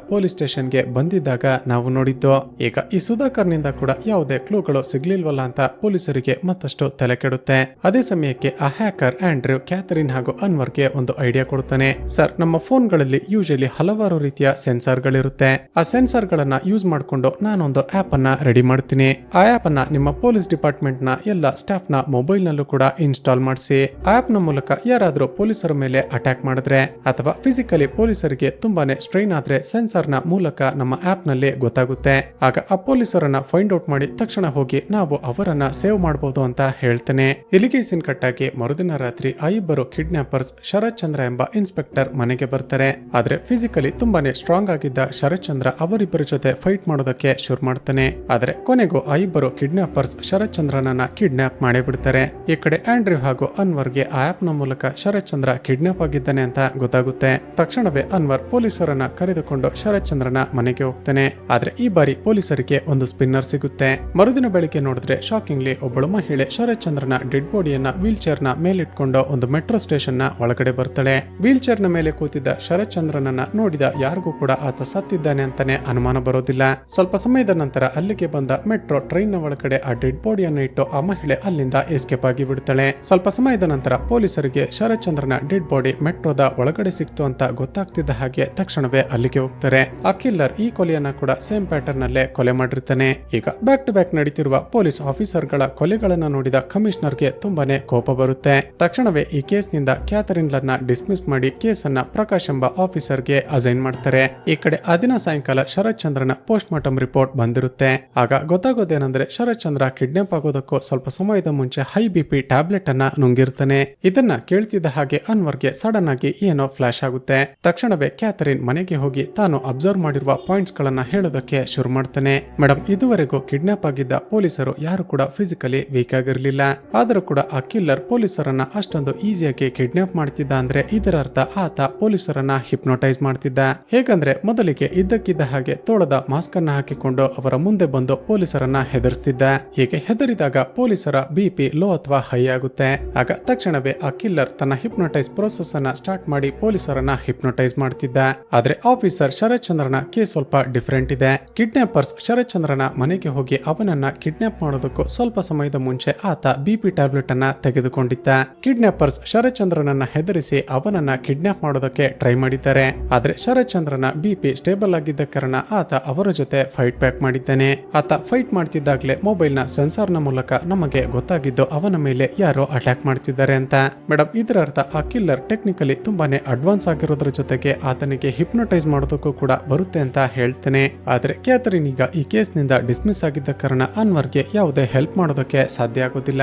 ಪೊಲೀಸ್ ಸ್ಟೇಷನ್ಗೆ ಬಂದಿದ್ದಾಗ ನಾವು ನೋಡಿದ್ದು. ಈಗ ಈ ಸುಧಾಕರ್ನಿಂದ ಕೂಡ ಯಾವುದೇ ಕ್ಲೂಗಳು ಸಿಗ್ಲಿಲ್ವಲ್ಲ ಅಂತ ಪೊಲೀಸರಿಗೆ ಮತ್ತಷ್ಟು ತಲೆ ಕೆಡುತ್ತೆ. ಅದೇ ಸಮಯಕ್ಕೆ ಆ ಹ್ಯಾಕರ್ ಆಂಡ್ರ್ಯೂ ಕ್ಯಾಥರಿನ್ ಹಾಗೂ ಅನ್ವರ್ಗೆ ಒಂದು ಐಡಿಯಾ ಕೊಡ್ತಾನೆ. ಸರ್, ನಮ್ಮ ಫೋನ್ಗಳಲ್ಲಿ ಯೂಶಲಿ ಹಲವಾರು ರೀತಿಯ ಸೆನ್ಸಾರ್ ಗಳಿರುತ್ತೆ. ಆ ಸೆನ್ಸಾರ್ ಗಳನ್ನ ಯೂಸ್ ಮಾಡಿಕೊಂಡು ನಾನೊಂದು ಆಪ್ ಅನ್ನ ರೆಡಿ ಮಾಡ್ತೀನಿ. ಆ ಆಪ್ ಅನ್ನ ನಿಮ್ಮ ಪೊಲೀಸ್ ಡಿಪಾರ್ಟ್ಮೆಂಟ್ ನ ಎಲ್ಲ ಸ್ಟಾಫ್ ನ ಮೊಬೈಲ್ ನಲ್ಲೂ ಕೂಡ ಇನ್ಸ್ಟಾಲ್ ಮಾಡಿಸಿ. ಆಪ್ ನ ಮೂಲಕ ಯಾರಾದ್ರೂ ಪೊಲೀಸರ ಮೇಲೆ ಅಟ್ಯಾಕ್ ಮಾಡಿದ್ರೆ ಅಥವಾ ಫಿಸಿಕಲಿ ಪೊಲೀಸರಿಗೆ ತುಂಬಾನೇ ಸ್ಟ್ರೈನ್ ಆದ್ರೆ ಸೆನ್ಸಾರ್ ನ ಮೂಲಕ ನಮ್ಮ ಆಪ್ ನಲ್ಲಿ ಗೊತ್ತಾಗುತ್ತೆ. ಆಗ ಆ ಪೊಲೀಸರನ್ನ ಫೈಂಡ್ ಔಟ್ ಮಾಡಿ ತಕ್ಷಣ ಹೋಗಿ ನಾವು ಅವರನ್ನ ಸೇವ್ ಮಾಡಬಹುದು ಅಂತ ಹೇಳ್ತೇನೆ. ಇಲ್ಲಿಗೆ ಸೀನ್ ಕಟ್ ಆಗಿ ಮರುದಿನ ರಾತ್ರಿ ಆ ಇಬ್ಬರು ಕಿಡ್ನಾಪರ್ಸ್ ಶರತ್ ಚಂದ್ರ ಎಂಬ ಇನ್ಸ್ಪೆಕ್ಟರ್ ಮನೆಗೆ ಬರ್ತಾರೆ. ಆದ್ರೆ ಫಿಸಿಕಲಿ ತುಂಬಾನೇ ಸ್ಟ್ರಾಂಗ್ ಆಗಿದ್ದ ಶರತ್ ಚಂದ್ರ ಅವರಿಬ್ಬರ ಜೊತೆ ಫೈಟ್ ಮಾಡೋದಕ್ಕೆ ಶುರು ಮಾಡ್ತಾನೆ. ಆದ್ರೆ ಕೊನೆಗೂ ಆ ಇಬ್ಬರು ಕಿಡ್ನಾಪರ್ಸ್ ಶರತ್ ಚಂದ್ರನನ್ನ ಕಿಡ್ನಾಪ್ ಮಾಡೇ ಬಿಡ್ತಾರೆ. ಈ ಕಡೆ ಆಂಡ್ರ್ಯೂ ಹಾಗೂ ಅನ್ವರ್ಗೆ ಆ ಆಪ್ ನ ಮೂಲಕ ಶರತ್ ಚಂದ್ರ ಕಿಡ್ನಾಪ್ ಆಗಿದ್ದಾನೆ ಅಂತ ಗೊತ್ತಾಗುತ್ತೆ. ತಕ್ಷಣವೇ ಅನ್ವರ್ ಪೊಲೀಸರನ್ನ ಕರೆದುಕೊಂಡು ಶರತ್ ಚಂದ್ರನ ಮನೆಗೆ ಹೋಗ್ತಾನೆ. ಆದ್ರೆ ಈ ಬಾರಿ ಪೊಲೀಸರಿಗೆ ಒಂದು ಸ್ಪಿನ್ನರ್ ಸಿಗುತ್ತೆ. ಮರುದಿನ ಬೆಳಿಗ್ಗೆ ನೋಡಿದ್ರೆ ಶಾಕಿಂಗ್ಲಿ ಒಬ್ಬಳು ಮಹಿಳೆ ಶರತ್ ಚಂದ್ರನ ಡೆಡ್ ಬಾಡಿಯನ್ನ ವೀಲ್ ಚೇರ್ ನ ಮೇಲಿಟ್ಕೊಂಡು ಒಂದು ಮೆಟ್ರೋ ಸ್ಟೇಷನ್ ನ ಒಳಗಡೆ ಬರ್ತಾಳೆ. ವೀಲ್ ಚೇರ್ ನ ಮೇಲೆ ಕೂತಿದ್ದ ಶರತ್ ಚಂದ್ರನನ್ನ ನೋಡಿದ ಯಾರಿಗೂ ಕೂಡ ಆತ ಸತ್ತಿದ್ದಾನೆ ಅಂತಾನೆ ಅನುಮಾನ ಬರೋದಿಲ್ಲ. ಸ್ವಲ್ಪ ಸಮಯದ ನಂತರ ಅಲ್ಲಿಗೆ ಬಂದ ಮೆಟ್ರೋ ಟ್ರೈನ್ ನ ಒಳಗಡೆ ಆ ಡೆಡ್ ಬಾಡಿಯನ್ನು ಇಟ್ಟು ಆ ಮಹಿಳೆ ಅಲ್ಲಿಂದ ಎಸ್ಕೇಪ್ ಆಗಿ ಬಿಡ್ತಾಳೆ. ಸ್ವಲ್ಪ ಸಮಯದ ನಂತರ ಪೊಲೀಸರಿಗೆ ಶರತ್ ಚಂದ್ರನ ಡೆಡ್ ಬಾಡಿ ಮೆಟ್ರೋದ ಒಳಗಡೆ ಸಿಕ್ತು ಅಂತ ಗೊತ್ತಾಗ್ತಿದ್ದ ಹಾಗೆ ತಕ್ಷಣವೇ ಅಲ್ಲಿಗೆ ಹೋಗ್ತಾರೆ. ಆ ಕಿಲ್ಲರ್ ಈ ಕೊಲೆಯನ್ನ ಕೂಡ ಸೇಮ್ ಪ್ಯಾಟರ್ನ್ ನಲ್ಲೇ ಕೊಲೆ ಮಾಡಿರ್ತಾನೆ. ಈಗ ಬ್ಯಾಕ್ ಟು ಬ್ಯಾಕ್ ನಡೀತಿರುವ ಪೊಲೀಸ್ ಆಫೀಸರ್ ಗಳ ಕೊಲೆಗಳನ್ನ ನೋಡಿದ ಕಮಿಷನರ್ಗೆ ತುಂಬಾನೇ ಕೋಪ ಬರುತ್ತೆ. ತಕ್ಷಣವೇ ಈ ಕೇಸ್ ನಿಂದ ಕ್ಯಾಥರಿನ್ ಲನ್ನ ಡಿಸ್ಮಿಸ್ ಮಾಡಿ ಕೇಸ್ ಅನ್ನ ಪ್ರಕಾಶ್ ಎಂಬ ಆಫೀಸರ್ಗೆ ಅಸೈನ್ ಮಾಡ್ತಾರೆ. ಈ ಕಡೆ ಆ ದಿನ ಸಾಯಂಕಾಲ ಶರತ್ ಚಂದ್ರನ ಪೋಸ್ಟ್ ಮಾರ್ಟಮ್ ರಿಪೋರ್ಟ್ ಬಂದಿರುತ್ತೆ. ಆಗ ಗೊತ್ತಾಗೋದೇನೆಂದ್ರೆ ಶರತ್ ಚಂದ್ರ ಕಿಡ್ನಾಪ್ ಆಗೋದಕ್ಕೂ ಸ್ವಲ್ಪ ಸಮಯದ ಮುಂಚೆ ಹೈ BP ಟ್ಯಾಬ್ಲೆಟ್ ಅನ್ನ ನುಂಗಿರ್ತಾನೆ. ಇದನ್ನ ಕೇಳ್ತಿದ್ದ ಹಾಗೆ ಅನ್ವರ್ಗೆ ಸಡನ್ ಆಗಿ ಏನೋ ಫ್ಲಾಶ್ ಆಗುತ್ತೆ. ತಕ್ಷಣವೇ ಕ್ಯಾಥರಿನ್ ಮನೆಗೆ ಹೋಗಿ ತಾನು ಅಬ್ಸರ್ವ್ ಮಾಡಿರುವ ಪಾಯಿಂಟ್ಸ್ ಗಳನ್ನ ಹೇಳೋದಕ್ಕೆ ಶುರು ಮಾಡ್ತಾನೆ. ಮೇಡಮ್, ಇದುವರೆಗೂ ಕಿಡ್ನಾಪ್ ಆಗಿದ್ದ ಪೊಲೀಸರು ಯಾರು ಕೂಡ ಫಿಸಿಕಲಿ ವೀಕ್ ಆಗಿರ್ಲಿಲ್ಲ. ಆದರೂ ಕೂಡ ಆ ಕಿಲ್ಲರ್ ಪೊಲೀಸರನ್ನ ಅಷ್ಟೊಂದು ಈಸಿಯಾಗಿ ಕಿಡ್ನಾಪ್ ಮಾಡ್ತಿದ್ದ ಅಂದ್ರೆ ಇದರ ಅರ್ಥ ಆತ ಪೊಲೀಸರನ್ನ ಹಿಪ್ನೋಟೈಸ್ ಮಾಡ್ತಿದ್ದ. ಹೇಗಂದ್ರೆ ಮೊದಲಿಗೆ ಇದ್ದಕ್ಕಿದ್ದ ಹಾಗೆ ತೋಳದ ಮಾಸ್ಕ್ ಅನ್ನ ಹಾಕಿಕೊಂಡು ಅವರ ಮುಂದೆ ಬಂದು ಪೊಲೀಸರನ್ನ ಹೆದರಿಸ್ತಿದ್ದ. ಹೀಗೆ ಹೆದರಿದಾಗ ಪೊಲೀಸರ BP ಲೋ ಅಥವಾ ತುಂಬಾ ಹೈ ಆಗುತ್ತೆ. ಆಗ ತಕ್ಷಣವೇ ಆ ಕಿಲ್ಲರ್ ತನ್ನ ಹಿಪ್ನೋಟೈಸ್ ಪ್ರೋಸೆಸ್ ಅನ್ನ ಸ್ಟಾರ್ಟ್ ಮಾಡಿ ಪೊಲೀಸರನ್ನ ಹಿಪ್ನೋಟೈಸ್ ಮಾಡ್ತಿದ್ದ. ಆದ್ರೆ ಆಫೀಸರ್ ಶರತ್ ಚಂದ್ರನ ಕೇಸ್ ಸ್ವಲ್ಪ ಡಿಫರೆಂಟ್ ಇದೆ. ಕಿಡ್ನಾಪರ್ಸ್ ಶರತ್ ಚಂದ್ರನ ಮನೆಗೆ ಹೋಗಿ ಅವನನ್ನ ಕಿಡ್ನಾಪ್ ಮಾಡೋದಕ್ಕೂ ಸ್ವಲ್ಪ ಸಮಯದ ಮುಂಚೆ ಆತ BP ಟ್ಯಾಬ್ಲೆಟ್ ಅನ್ನ ತೆಗೆದುಕೊಂಡಿದ್ದ. ಕಿಡ್ನಾಪರ್ಸ್ ಶರತ್ ಚಂದ್ರನನ್ನ ಹೆದರಿಸಿ ಅವನನ್ನ ಕಿಡ್ನಾಪ್ ಮಾಡೋದಕ್ಕೆ ಟ್ರೈ ಮಾಡಿದ್ದಾರೆ. ಆದ್ರೆ ಶರತ್ ಚಂದ್ರನ BP ಸ್ಟೇಬಲ್ ಆಗಿದ್ದ ಕಾರಣ ಆತ ಅವರ ಜೊತೆ ಫೈಟ್ ಬ್ಯಾಕ್ ಮಾಡಿದ್ದಾನೆ. ಆತ ಫೈಟ್ ಮಾಡ್ತಿದ್ದಾಗಲೇ ಮೊಬೈಲ್ ನ ಸೆನ್ಸಾರ್ ನ ಮೂಲಕ ನಮಗೆ ಗೊತ್ತಾಗಿದ್ದು ಅವನ ಮೇಲೆ ಯಾರೋ ಅಟ್ಯಾಕ್ ಮಾಡ್ತಿದ್ದಾರೆ ಅಂತ. ಮೇಡಮ್, ಇದರ ಅರ್ಥ ಆ ಕಿಲ್ಲರ್ ಟೆಕ್ನಿಕಲಿ ತುಂಬಾನೇ ಅಡ್ವಾನ್ಸ್ ಆಗಿರೋದ್ರ ಜೊತೆಗೆ ಆತನಿಗೆ ಹಿಪ್ನೋಟೈಸ್ ಮಾಡೋದಕ್ಕೂ ಕೂಡ ಬರುತ್ತೆ ಅಂತ ಹೇಳ್ತೇನೆ. ಆದ್ರೆ ಕ್ಯಾಥರಿನ್ ಈಗ ಈ ಕೇಸ್ ನಿಂದ ಡಿಸ್ಮಿಸ್ ಆಗಿದ್ದ ಕಾರಣ ಅನ್ವರ್ಗೆ ಯಾವುದೇ ಹೆಲ್ಪ್ ಮಾಡೋದಕ್ಕೆ ಸಾಧ್ಯ ಆಗೋದಿಲ್ಲ.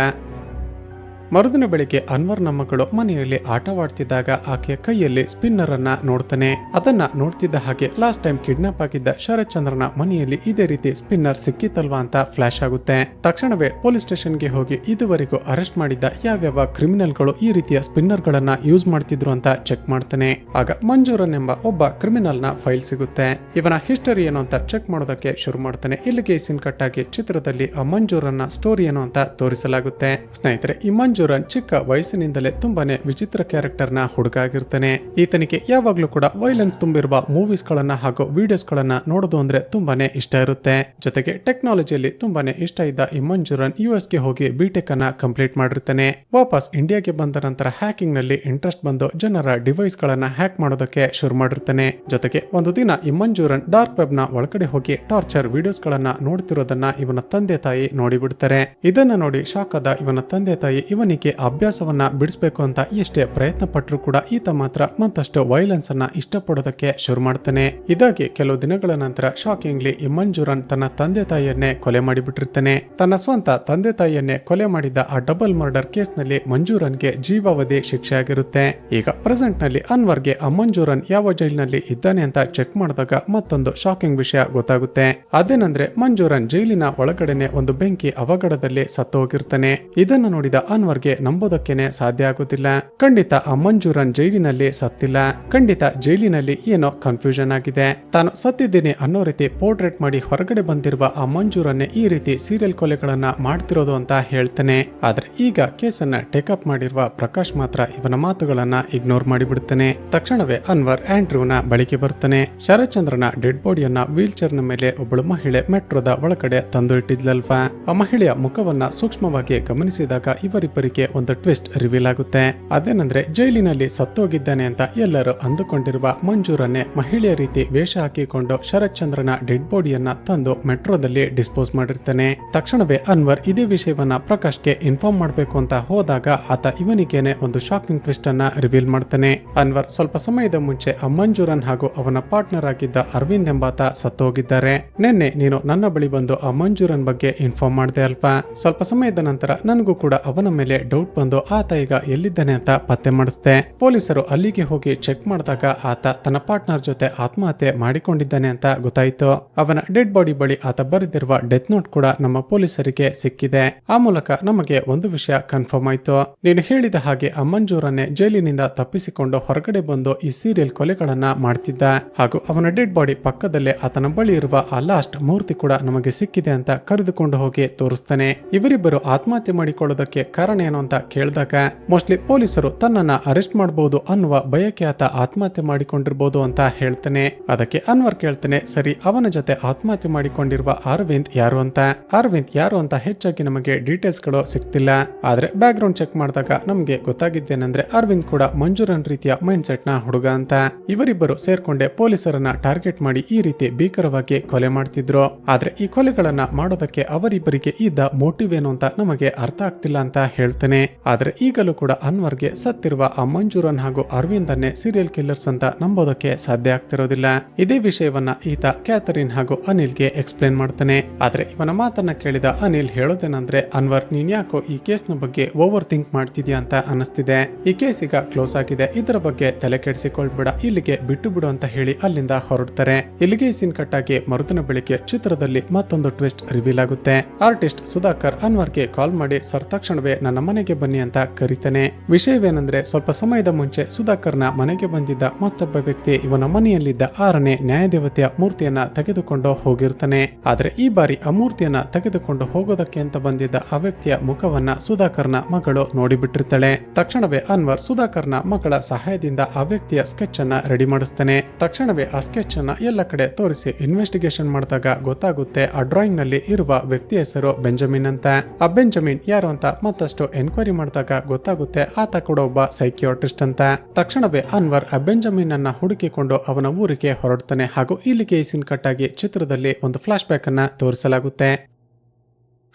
ಮರುದಿನ ಬೆಳಿಗ್ಗೆ ಅನ್ವರ್ನ ಮಗಳು ಮನೆಯಲ್ಲಿ ಆಟವಾಡ್ತಿದ್ದಾಗ ಆಕೆಯ ಕೈಯಲ್ಲಿ ಸ್ಪಿನ್ನರ್ ಅನ್ನ ನೋಡ್ತಾನೆ. ಅದನ್ನ ನೋಡ್ತಿದ್ದ ಹಾಗೆ ಲಾಸ್ಟ್ ಟೈಮ್ ಕಿಡ್ನಾಪ್ ಆಗಿದ್ದ ಶರತ್ ಚಂದ್ರನ ಮನೆಯಲ್ಲಿ ಇದೇ ರೀತಿ ಸ್ಪಿನ್ನರ್ ಸಿಕ್ಕಿತ್ತಲ್ವಾ ಅಂತ ಫ್ಲಾಶ್ ಆಗುತ್ತೆ. ತಕ್ಷಣವೇ ಪೊಲೀಸ್ ಸ್ಟೇಷನ್ಗೆ ಹೋಗಿ ಇದುವರೆಗೂ ಅರೆಸ್ಟ್ ಮಾಡಿದ್ದ ಯಾವ್ಯಾವ ಕ್ರಿಮಿನಲ್ಗಳು ಈ ರೀತಿಯ ಸ್ಪಿನ್ನರ್ ಗಳನ್ನ ಯೂಸ್ ಮಾಡ್ತಿದ್ರು ಅಂತ ಚೆಕ್ ಮಾಡ್ತಾನೆ. ಆಗ ಮಂಜೂರನ್ ಎಂಬ ಒಬ್ಬ ಕ್ರಿಮಿನಲ್ ನ ಫೈಲ್ ಸಿಗುತ್ತೆ. ಇವನ ಹಿಸ್ಟರಿ ಏನು ಅಂತ ಚೆಕ್ ಮಾಡೋದಕ್ಕೆ ಶುರು ಮಾಡ್ತಾನೆ. ಇಲ್ಲಿಗೆ ಸೀನ್ ಕಟ್ ಆಗಿ ಚಿತ್ರದಲ್ಲಿ ಆ ಮಂಜೂರನ್ನ ಸ್ಟೋರಿ ಏನು ಅಂತ ತೋರಿಸಲಾಗುತ್ತೆ. ಸ್ನೇಹಿತರೆ, ಈ ಮಂಜೂರನ್ ಚಿಕ್ಕ ವಯಸ್ಸಿನಿಂದಲೇ ತುಂಬಾನೇ ವಿಚಿತ್ರ ಕ್ಯಾರೆಕ್ಟರ್ ನ ಹುಡುಗ ಆಗಿರ್ತಾನೆ. ಈತನಿಗೆ ಯಾವಾಗ್ಲೂ ಕೂಡ ವೈಲೆನ್ಸ್ ತುಂಬಿರುವ ಮೂವೀಸ್ ಗಳನ್ನ ಹಾಗೂ ವಿಡಿಯೋಸ್ ಗಳನ್ನ ನೋಡೋದು ಅಂದ್ರೆ ತುಂಬಾನೇ ಇಷ್ಟ ಇರುತ್ತೆ. ಜೊತೆಗೆ ಟೆಕ್ನಾಲಜಿಯಲ್ಲಿ ತುಂಬಾನೇ ಇಷ್ಟ ಇದ್ದ ಈ ಮಂಜೂರನ್ US ಗೆ ಹೋಗಿ B.Tech ಅನ್ನ ಕಂಪ್ಲೀಟ್ ಮಾಡಿರ್ತಾನೆ. ವಾಪಸ್ ಇಂಡಿಯಾಗೆ ಬಂದ ನಂತರ ಹ್ಯಾಕಿಂಗ್ ನಲ್ಲಿ ಇಂಟ್ರೆಸ್ಟ್ ಬಂದು ಜನರ ಡಿವೈಸ್ ಗಳನ್ನ ಹ್ಯಾಕ್ ಮಾಡೋದಕ್ಕೆ ಶುರು ಮಾಡಿರ್ತಾನೆ. ಜೊತೆಗೆ ಒಂದು ದಿನ ಈ ಮಂಜೂರನ್ ಡಾರ್ಕ್ ವೆಬ್ ನ ಒಳಗಡೆ ಹೋಗಿ ಟಾರ್ಚರ್ ವಿಡಿಯೋಸ್ ಗಳನ್ನ ನೋಡ್ತಿರೋದನ್ನ ಇವನ ತಂದೆ ತಾಯಿ ನೋಡಿಬಿಡ್ತಾರೆ. ಇದನ್ನ ನೋಡಿ ಶಾಕ್ ಆದ ಇವನ ತಂದೆ ತಾಯಿ ಇವನಿಗೆ ಅಭ್ಯಾಸವನ್ನ ಬಿಡಿಸಬೇಕು ಅಂತ ಎಷ್ಟೇ ಪ್ರಯತ್ನ ಪಟ್ಟರು ಕೂಡ ಈತ ಮಾತ್ರ ಮತ್ತಷ್ಟು ವೈಲೆನ್ಸ್ ಅನ್ನ ಇಷ್ಟಪಡೋದಕ್ಕೆ ಶುರು ಮಾಡ್ತಾನೆ. ಇದಾಗಿ ಕೆಲವು ದಿನಗಳ ನಂತರ ಶಾಕಿಂಗ್ಲಿ ಈ ಮಂಜೂರನ್ ತನ್ನ ತಂದೆ ತಾಯಿಯನ್ನೇ ಕೊಲೆ ಮಾಡಿಬಿಟ್ಟಿರ್ತಾನೆ. ತನ್ನ ಸ್ವಂತ ತಂದೆ ತಾಯಿಯನ್ನೇ ಕೊಲೆ ಮಾಡಿದ ಆ ಡಬಲ್ ಮರ್ಡರ್ ಕೇಸ್ ನಲ್ಲಿ ಮಂಜೂರನ್ಗೆ ಜೀವಾವಧಿ ಶಿಕ್ಷೆ ಆಗಿರುತ್ತೆ. ಈಗ ಪ್ರೆಸೆಂಟ್ ನಲ್ಲಿ ಅನ್ವರ್ಗೆ ಆ ಮಂಜೂರನ್ ಯಾವ ಜೈಲಿನಲ್ಲಿ ಇದ್ದಾನೆ ಅಂತ ಚೆಕ್ ಮಾಡಿದಾಗ ಮತ್ತೊಂದು ಶಾಕಿಂಗ್ ವಿಷಯ ಗೊತ್ತಾಗುತ್ತೆ. ಅದೇನಂದ್ರೆ ಮಂಜೂರನ್ ಜೈಲಿನ ಒಳಗಡೆನೆ ಒಂದು ಬೆಂಕಿ ಅವಘಡದಲ್ಲಿ ಸತ್ತು ಹೋಗಿರ್ತಾನೆ. ಇದನ್ನು ನೋಡಿದ ಅನ್ವರ್ಗೆ ನಂಬೋದಕ್ಕೇನೆ ಸಾಧ್ಯ ಆಗುತ್ತಿಲ್ಲ. ಖಂಡಿತ ಆ ಮಂಜೂರನ್ ಜೈಲಿನಲ್ಲಿ ಸತ್ತಿಲ್ಲ. ಖಂಡಿತ ಜೈಲಿನಲ್ಲಿ ಏನೋ ಕನ್ಫ್ಯೂಷನ್ ಆಗಿದೆ. ತಾನು ಸತ್ತಿದ್ದೀನಿ ಅನ್ನೋ ರೀತಿ ಪೋರ್ಟ್ರೇಟ್ ಮಾಡಿ ಹೊರಗಡೆ ಬಂದಿರುವ ಆ ಮಂಜೂರನ್ನೇ ಈ ರೀತಿ ಸೀರಿಯಲ್ ಕೊಲೆಗಳನ್ನ ಮಾಡ್ತಿರೋದು ಅಂತ ಹೇಳ್ತಾನೆ. ಆದ್ರೆ ಈಗ ಕೇಸನ್ನ ಟೇಕಪ್ ಮಾಡಿರುವ ಪ್ರಕಾಶ್ ಮಾತ್ರ ಇವನ ಮಾತುಗಳನ್ನ ಇಗ್ನೋರ್ ಮಾಡಿಬಿಡ್ತಾನೆ. ತಕ್ಷಣವೇ ಅನ್ವರ್ ಆಂಡ್ರೂನ ಬಳಿಗೆ ಬರ್ತಾನೆ. ಶರತ್ ಚಂದ್ರನ ಡೆಡ್ ಬಾಡಿಯನ್ನ ವೀಲ್ ಚೇರ್ ನ ಮೇಲೆ ಒಬ್ಬಳು ಮಹಿಳೆ ಮೆಟ್ರೋದ ಒಳಗಡೆ ತಂದು ಇಟ್ಟಿದ್ಲಲ್ವಾ. ಆ ಮಹಿಳೆಯ ಮುಖವನ್ನ ಸೂಕ್ಷ್ಮವಾಗಿ ಗಮನಿಸಿದಾಗ ಇವರಿಬ್ಬರಿಗೆ ಒಂದು ಟ್ವಿಸ್ಟ್ ರಿವೀಲ್ ಆಗುತ್ತೆ. ಅದೇನಂದ್ರೆ ಜೈಲಿನಲ್ಲಿ ಸತ್ತೋಗಿದ್ದಾನೆ ಅಂತ ಎಲ್ಲರೂ ಅಂದುಕೊಂಡಿರುವ ಮಂಜೂರನ್ನೇ ಮಹಿಳೆಯ ರೀತಿ ವೇಷ ಹಾಕಿಕೊಂಡು ಶರತ್ ಚಂದ್ರನ ಡೆಡ್ ಬಾಡಿಯನ್ನ ತಂದು ಮೆಟ್ರೋದಲ್ಲಿ ಡಿಸ್ಪೋಸ್ ಮಾಡಿರ್ತಾನೆ. ತಕ್ಷಣವೇ ಅನ್ವರ್ ಇದೇ ವಿಷಯವನ್ನ ಪ್ರಕಾಶ್ಗೆ ಇನ್ಫಾರ್ಮ್ ಮಾಡಬೇಕು ಅಂತ ಹೋದಾಗ ಆತ ಇವನಿಗೇನೆ ಒಂದು ಶಾಕಿಂಗ್ ಟ್ವಿಸ್ಟ್ ಅನ್ನ ರಿವೀಲ್ ಮಾಡ್ತಾನೆ. ಅನ್ವರ್ ಸ್ವಲ್ಪ ಸಮಯದ ಮುಂಚೆ ಆ ಮಂಜೂರನ್ ಹಾಗೂ ಅವನ ಪಾರ್ಟ್ನರ್ ಆಗಿದ್ದ ಅರವಿಂದ್ ಎಂಬಾತ ಸತ್ತೋಗಿದ್ದಾರೆ. ನಿನ್ನೆ ನೀನು ನನ್ನ ಬಳಿ ಬಂದು ಆ ಮಂಜೂರನ್ ಬಗ್ಗೆ ಇನ್ಫಾರ್ಮ್ ಮಾಡಿದೆ ಅಲ್ವಾ. ಸ್ವಲ್ಪ ಸಮಯದ ನಂತರ ನನಗೂ ಕೂಡ ಅವನ ಮೇಲೆ ಡೌಟ್ ಬಂದು ಆತ ಈಗ ಎಲ್ಲಿದ್ದಾನೆ ಅಂತ ಪತ್ತೆ ಮಾಡಿಸ್ದೆ. ಪೊಲೀಸರು ಅಲ್ಲಿಗೆ ಹೋಗಿ ಚೆಕ್ ಮಾಡಿದಾಗ ಆತ ತನ್ನ ಪಾರ್ಟ್ನರ್ ಜೊತೆ ಆತ್ಮಹತ್ಯೆ ಮಾಡಿಕೊಂಡಿದ್ದಾನೆ ಅಂತ ಗೊತ್ತಾಯ್ತು. ಅವನ ಡೆಡ್ ಬಾಡಿ ಬಳಿ ಆತ ಬರೆದಿರುವ ಡೆತ್ ನೋಟ್ ಕೂಡ ನಮ್ಮ ಪೊಲೀಸರಿಗೆ ಸಿಕ್ಕಿದೆ. ಆ ಮೂಲಕ ನಮಗೆ ಒಂದು ವಿಷಯ ಕನ್ಫರ್ಮ್ ಆಯ್ತು. ನೀನು ಹೇಳಿದ ಹಾಗೆ ಆ ಮಂಜೂರನ್ನೇ ಜೈಲಿನಿಂದ ತಪ್ಪಿಸಿಕೊಂಡು ಹೊರಗಡೆ ಬಂದು ಈ ಸೀರಿಯಲ್ ಕೊಲೆಗಳನ್ನ ಮಾಡ್ತಿದ್ದ ಹಾಗೂ ಅವನ ಡೆಡ್ ಬಾಡಿ ಪಕ್ಕದಲ್ಲೇ ಆತನ ಬಳಿ ಇರುವ ಆ ಲಾಸ್ಟ್ ಮೂರ್ತಿ ಕೂಡ ನಮಗೆ ಸಿಕ್ಕಿದೆ ಅಂತ ಕರೆದುಕೊಂಡು ಹೋಗಿ ತೋರಿಸ್ತಾನೆ. ಇವರಿಬ್ಬರು ಆತ್ಮಹತ್ಯೆ ಮಾಡಿಕೊಳ್ಳೋದಕ್ಕೆ ಕಾರಣ ಏನು ಅಂತ ಕೇಳಿದಾಗ ಮೋಸ್ಟ್ಲಿ ಪೊಲೀಸರು ತನ್ನನ್ನ ಅರೆಸ್ಟ್ ಮಾಡಬಹುದು ಅನ್ನುವ ಭಯಕ್ಕೆ ಆತ ಆತ್ಮಹತ್ಯೆ ಮಾಡಿಕೊಂಡಿರಬಹುದು ಅಂತ ಹೇಳ್ತಾನೆ. ಅದಕ್ಕೆ ಅನ್ವರ್ ಕೇಳ್ತಾನೆ, ಸರಿ ಅವನ ಜೊತೆ ಆತ್ಮಹತ್ಯೆ ಮಾಡಿಕೊಂಡಿರುವ ಅರವಿಂದ್ ಯಾರು ಅಂತ. ಅರವಿಂದ್ ಯಾರು ಅಂತ ಹೆಚ್ಚಾಗಿ ನಮಗೆ ಡೀಟೇಲ್ಸ್ ಗಳು ಸಿಗ್ತಿಲ್ಲ. ಆದ್ರೆ ಬ್ಯಾಕ್ ಗ್ರೌಂಡ್ ಚೆಕ್ ಮಾಡಿದಾಗ ನಮ್ಗೆ ಗೊತ್ತಾಗಿದ್ದೇನೆಂದ್ರೆ ಅರವಿಂದ್ ಕೂಡ ಮಂಜೂರನ್ ರೀತಿಯ ಮೈಂಡ್ ಸೆಟ್ ನ ಹುಡುಗ ಅಂತ. ಇವರಿಬ್ಬರು ಸೇರ್ಕೊಂಡೆ ಪೊಲೀಸರನ್ನ ಟಾರ್ಗೆಟ್ ಮಾಡಿ ಈ ರೀತಿ ಭೀಕರವಾಗಿ ಕೊಲೆ ಮಾಡ್ತಿದ್ರು. ಆದ್ರೆ ಈ ಕೊಲೆಗಳನ್ನ ಮಾಡೋದಕ್ಕೆ ಅವರಿಬ್ಬರಿಗೆ ಇದ್ದ ಮೋಟಿವ್ ಏನು ಅಂತ ನಮಗೆ ಅರ್ಥ ಆಗ್ತಿಲ್ಲ ಅಂತ ಹೇಳ್ತಾನೆ. ಆದ್ರೆ ಈಗಲೂ ಕೂಡ ಅನ್ವರ್ಗೆ ಸತ್ತಿರುವ ಆ ಮಂಜೂರನ್ ಹಾಗೂ ಅರವಿಂದ್ ಅನ್ನೇ ಸೀರಿಯಲ್ ಕಿಲ್ಲರ್ಸ್ ಅಂತ ನಂಬೋದಕ್ಕೆ ಸಾಧ್ಯ ಆಗ್ತಿರೋದಿಲ್ಲ. ಇದೇ ವಿಷಯವನ್ನ ಈತ ಕ್ಯಾಥರಿನ್ ಹಾಗೂ ಅನಿಲ್ಗೆ ಎಕ್ಸ್ಪ್ಲೇನ್ ಮಾಡ್ತಾನೆ. ಆದ್ರೆ ಇವನ ಮಾತನ್ನ ಕೇಳಿದ ಅನಿಲ್ ಹೇಳೋದೇನಂದ್ರೆ, ಅನ್ವರ್ ನೀನ್ ಯಾಕೋ ಈ ಕೇಸ್ ನ ಬಗ್ಗೆ ಓವರ್ ಥಿಂಕ್ ಮಾಡ್ತಿದ್ಯಾ ಅಂತ ಅನಿಸ್ತಿದೆ. ಈ ಕೇಸ್ ಈಗ ಕ್ಲೋಸ್ ಆಗಿದೆ, ಇದರ ಬಗ್ಗೆ ತಲೆ ಕೆಡಿಸಿಕೊಳ್ಬೇಡ, ಇಲ್ಲಿಗೆ ಬಿಟ್ಟು ಬಿಡು ಅಂತ ಹೇಳಿ ಅಲ್ಲಿಂದ ಹೊರಡ್ತಾರೆ. ಇಲ್ಲಿಗೆ ಸೀನ್ ಕಟ್ ಆಗಿ ಮರುದಿನ ಬೆಳಿಗ್ಗೆ ಚಿತ್ರದಲ್ಲಿ ಮತ್ತೊಂದು ಟ್ವಿಸ್ಟ್ ರಿವೀಲ್ ಆಗುತ್ತೆ. ಆರ್ಟಿಸ್ಟ್ ಸುಧಾಕರ್ ಅನ್ವರ್ಗೆ ಕಾಲ್ ಮಾಡಿ, ಸರ್ ತಕ್ಷಣವೇ ನನ್ನ ಮನೆಗೆ ಬನ್ನಿ ಅಂತ ಕರೀತಾನೆ. ವಿಷಯವೇನೆಂದ್ರೆ ಸ್ವಲ್ಪ ಸಮಯದ ಮುಂಚೆ ಸುಧಾಕರ್ನ ಮನೆಗೆ ಬಂದಿದ್ದ ಮತ್ತೊಬ್ಬ ವ್ಯಕ್ತಿ ಇವನ ಮನೆಯಲ್ಲಿದ್ದ 6ನೇ ನ್ಯಾಯದೇವತೆಯ ಮೂರ್ತಿಯನ್ನ ತೆಗೆದುಕೊಂಡು ಹೋಗಿರ್ತಾನೆ. ಆದ್ರೆ ಈ ಬಾರಿ ಆ ಮೂರ್ತಿಯನ್ನ ತೆಗೆದುಕೊಂಡು ಹೋಗೋದಕ್ಕೆ ಅಂತ ಬಂದಿದ್ದ ಆ ವ್ಯಕ್ತಿಯ ಮುಖವನ್ನ ಸುಧಾಕರ್ನ ಮಗಳು ನೋಡಿಬಿಟ್ಟಿರ್ತಾಳೆ. ತಕ್ಷಣವೇ ಅನ್ವರ್ ಸುಧಾಕರ್ನ ಮಗಳ ಸಹಾಯದಿಂದ ಆ ವ್ಯಕ್ತಿಯ ಸ್ಕೆಚ್ ಅನ್ನ ರೆಡಿ ಮಾಡಿಸ್ತಾನೆ. ತಕ್ಷಣವೇ ಆ ಸ್ಕೆಚ್ ಅನ್ನ ಎಲ್ಲ ಕಡೆ ತೋರಿಸಿ ಇನ್ವೆಸ್ಟಿಗೇಷನ್ ಮಾಡಿದಾಗ ಗೊತ್ತಾಗುತ್ತೆ ಆ ಡ್ರಾಯಿಂಗ್ ನಲ್ಲಿ ಇರುವ ವ್ಯಕ್ತಿಯ ಹೆಸರು ಬೆಂಜಮಿನ್ ಅಂತ. ಆ ಬೆಂಜಮಿನ್ ಯಾರು ಅಂತ ಮತ್ತಷ್ಟು ಎನ್ಕ್ವೈರಿ ಮಾಡಿದಾಗ ಗೊತ್ತಾಗುತ್ತೆ ಆತ ಕೂಡ ಒಬ್ಬ ಸೈಕಿಯಾಟ್ರಿಸ್ಟ್ ಅಂತ. ತಕ್ಷಣವೇ ಅನ್ವರ್ ಆ ಬೆಂಜಮಿನ್ ಅನ್ನ ಹುಡುಕಿಕೊಂಡು ಅವನ ಊರಿಗೆ ಹೊರಡ್ತಾನೆ. ಹಾಗೂ ಇಲ್ಲಿಗೆ ಸೀನ್ ಕಟ್ ಆಗಿ ಚಿತ್ರದಲ್ಲಿ ಒಂದು ಫ್ಲಾಶ್ ಬ್ಯಾಕ್ ಅನ್ನ ತೋರಿಸಲಾಗುತ್ತೆ.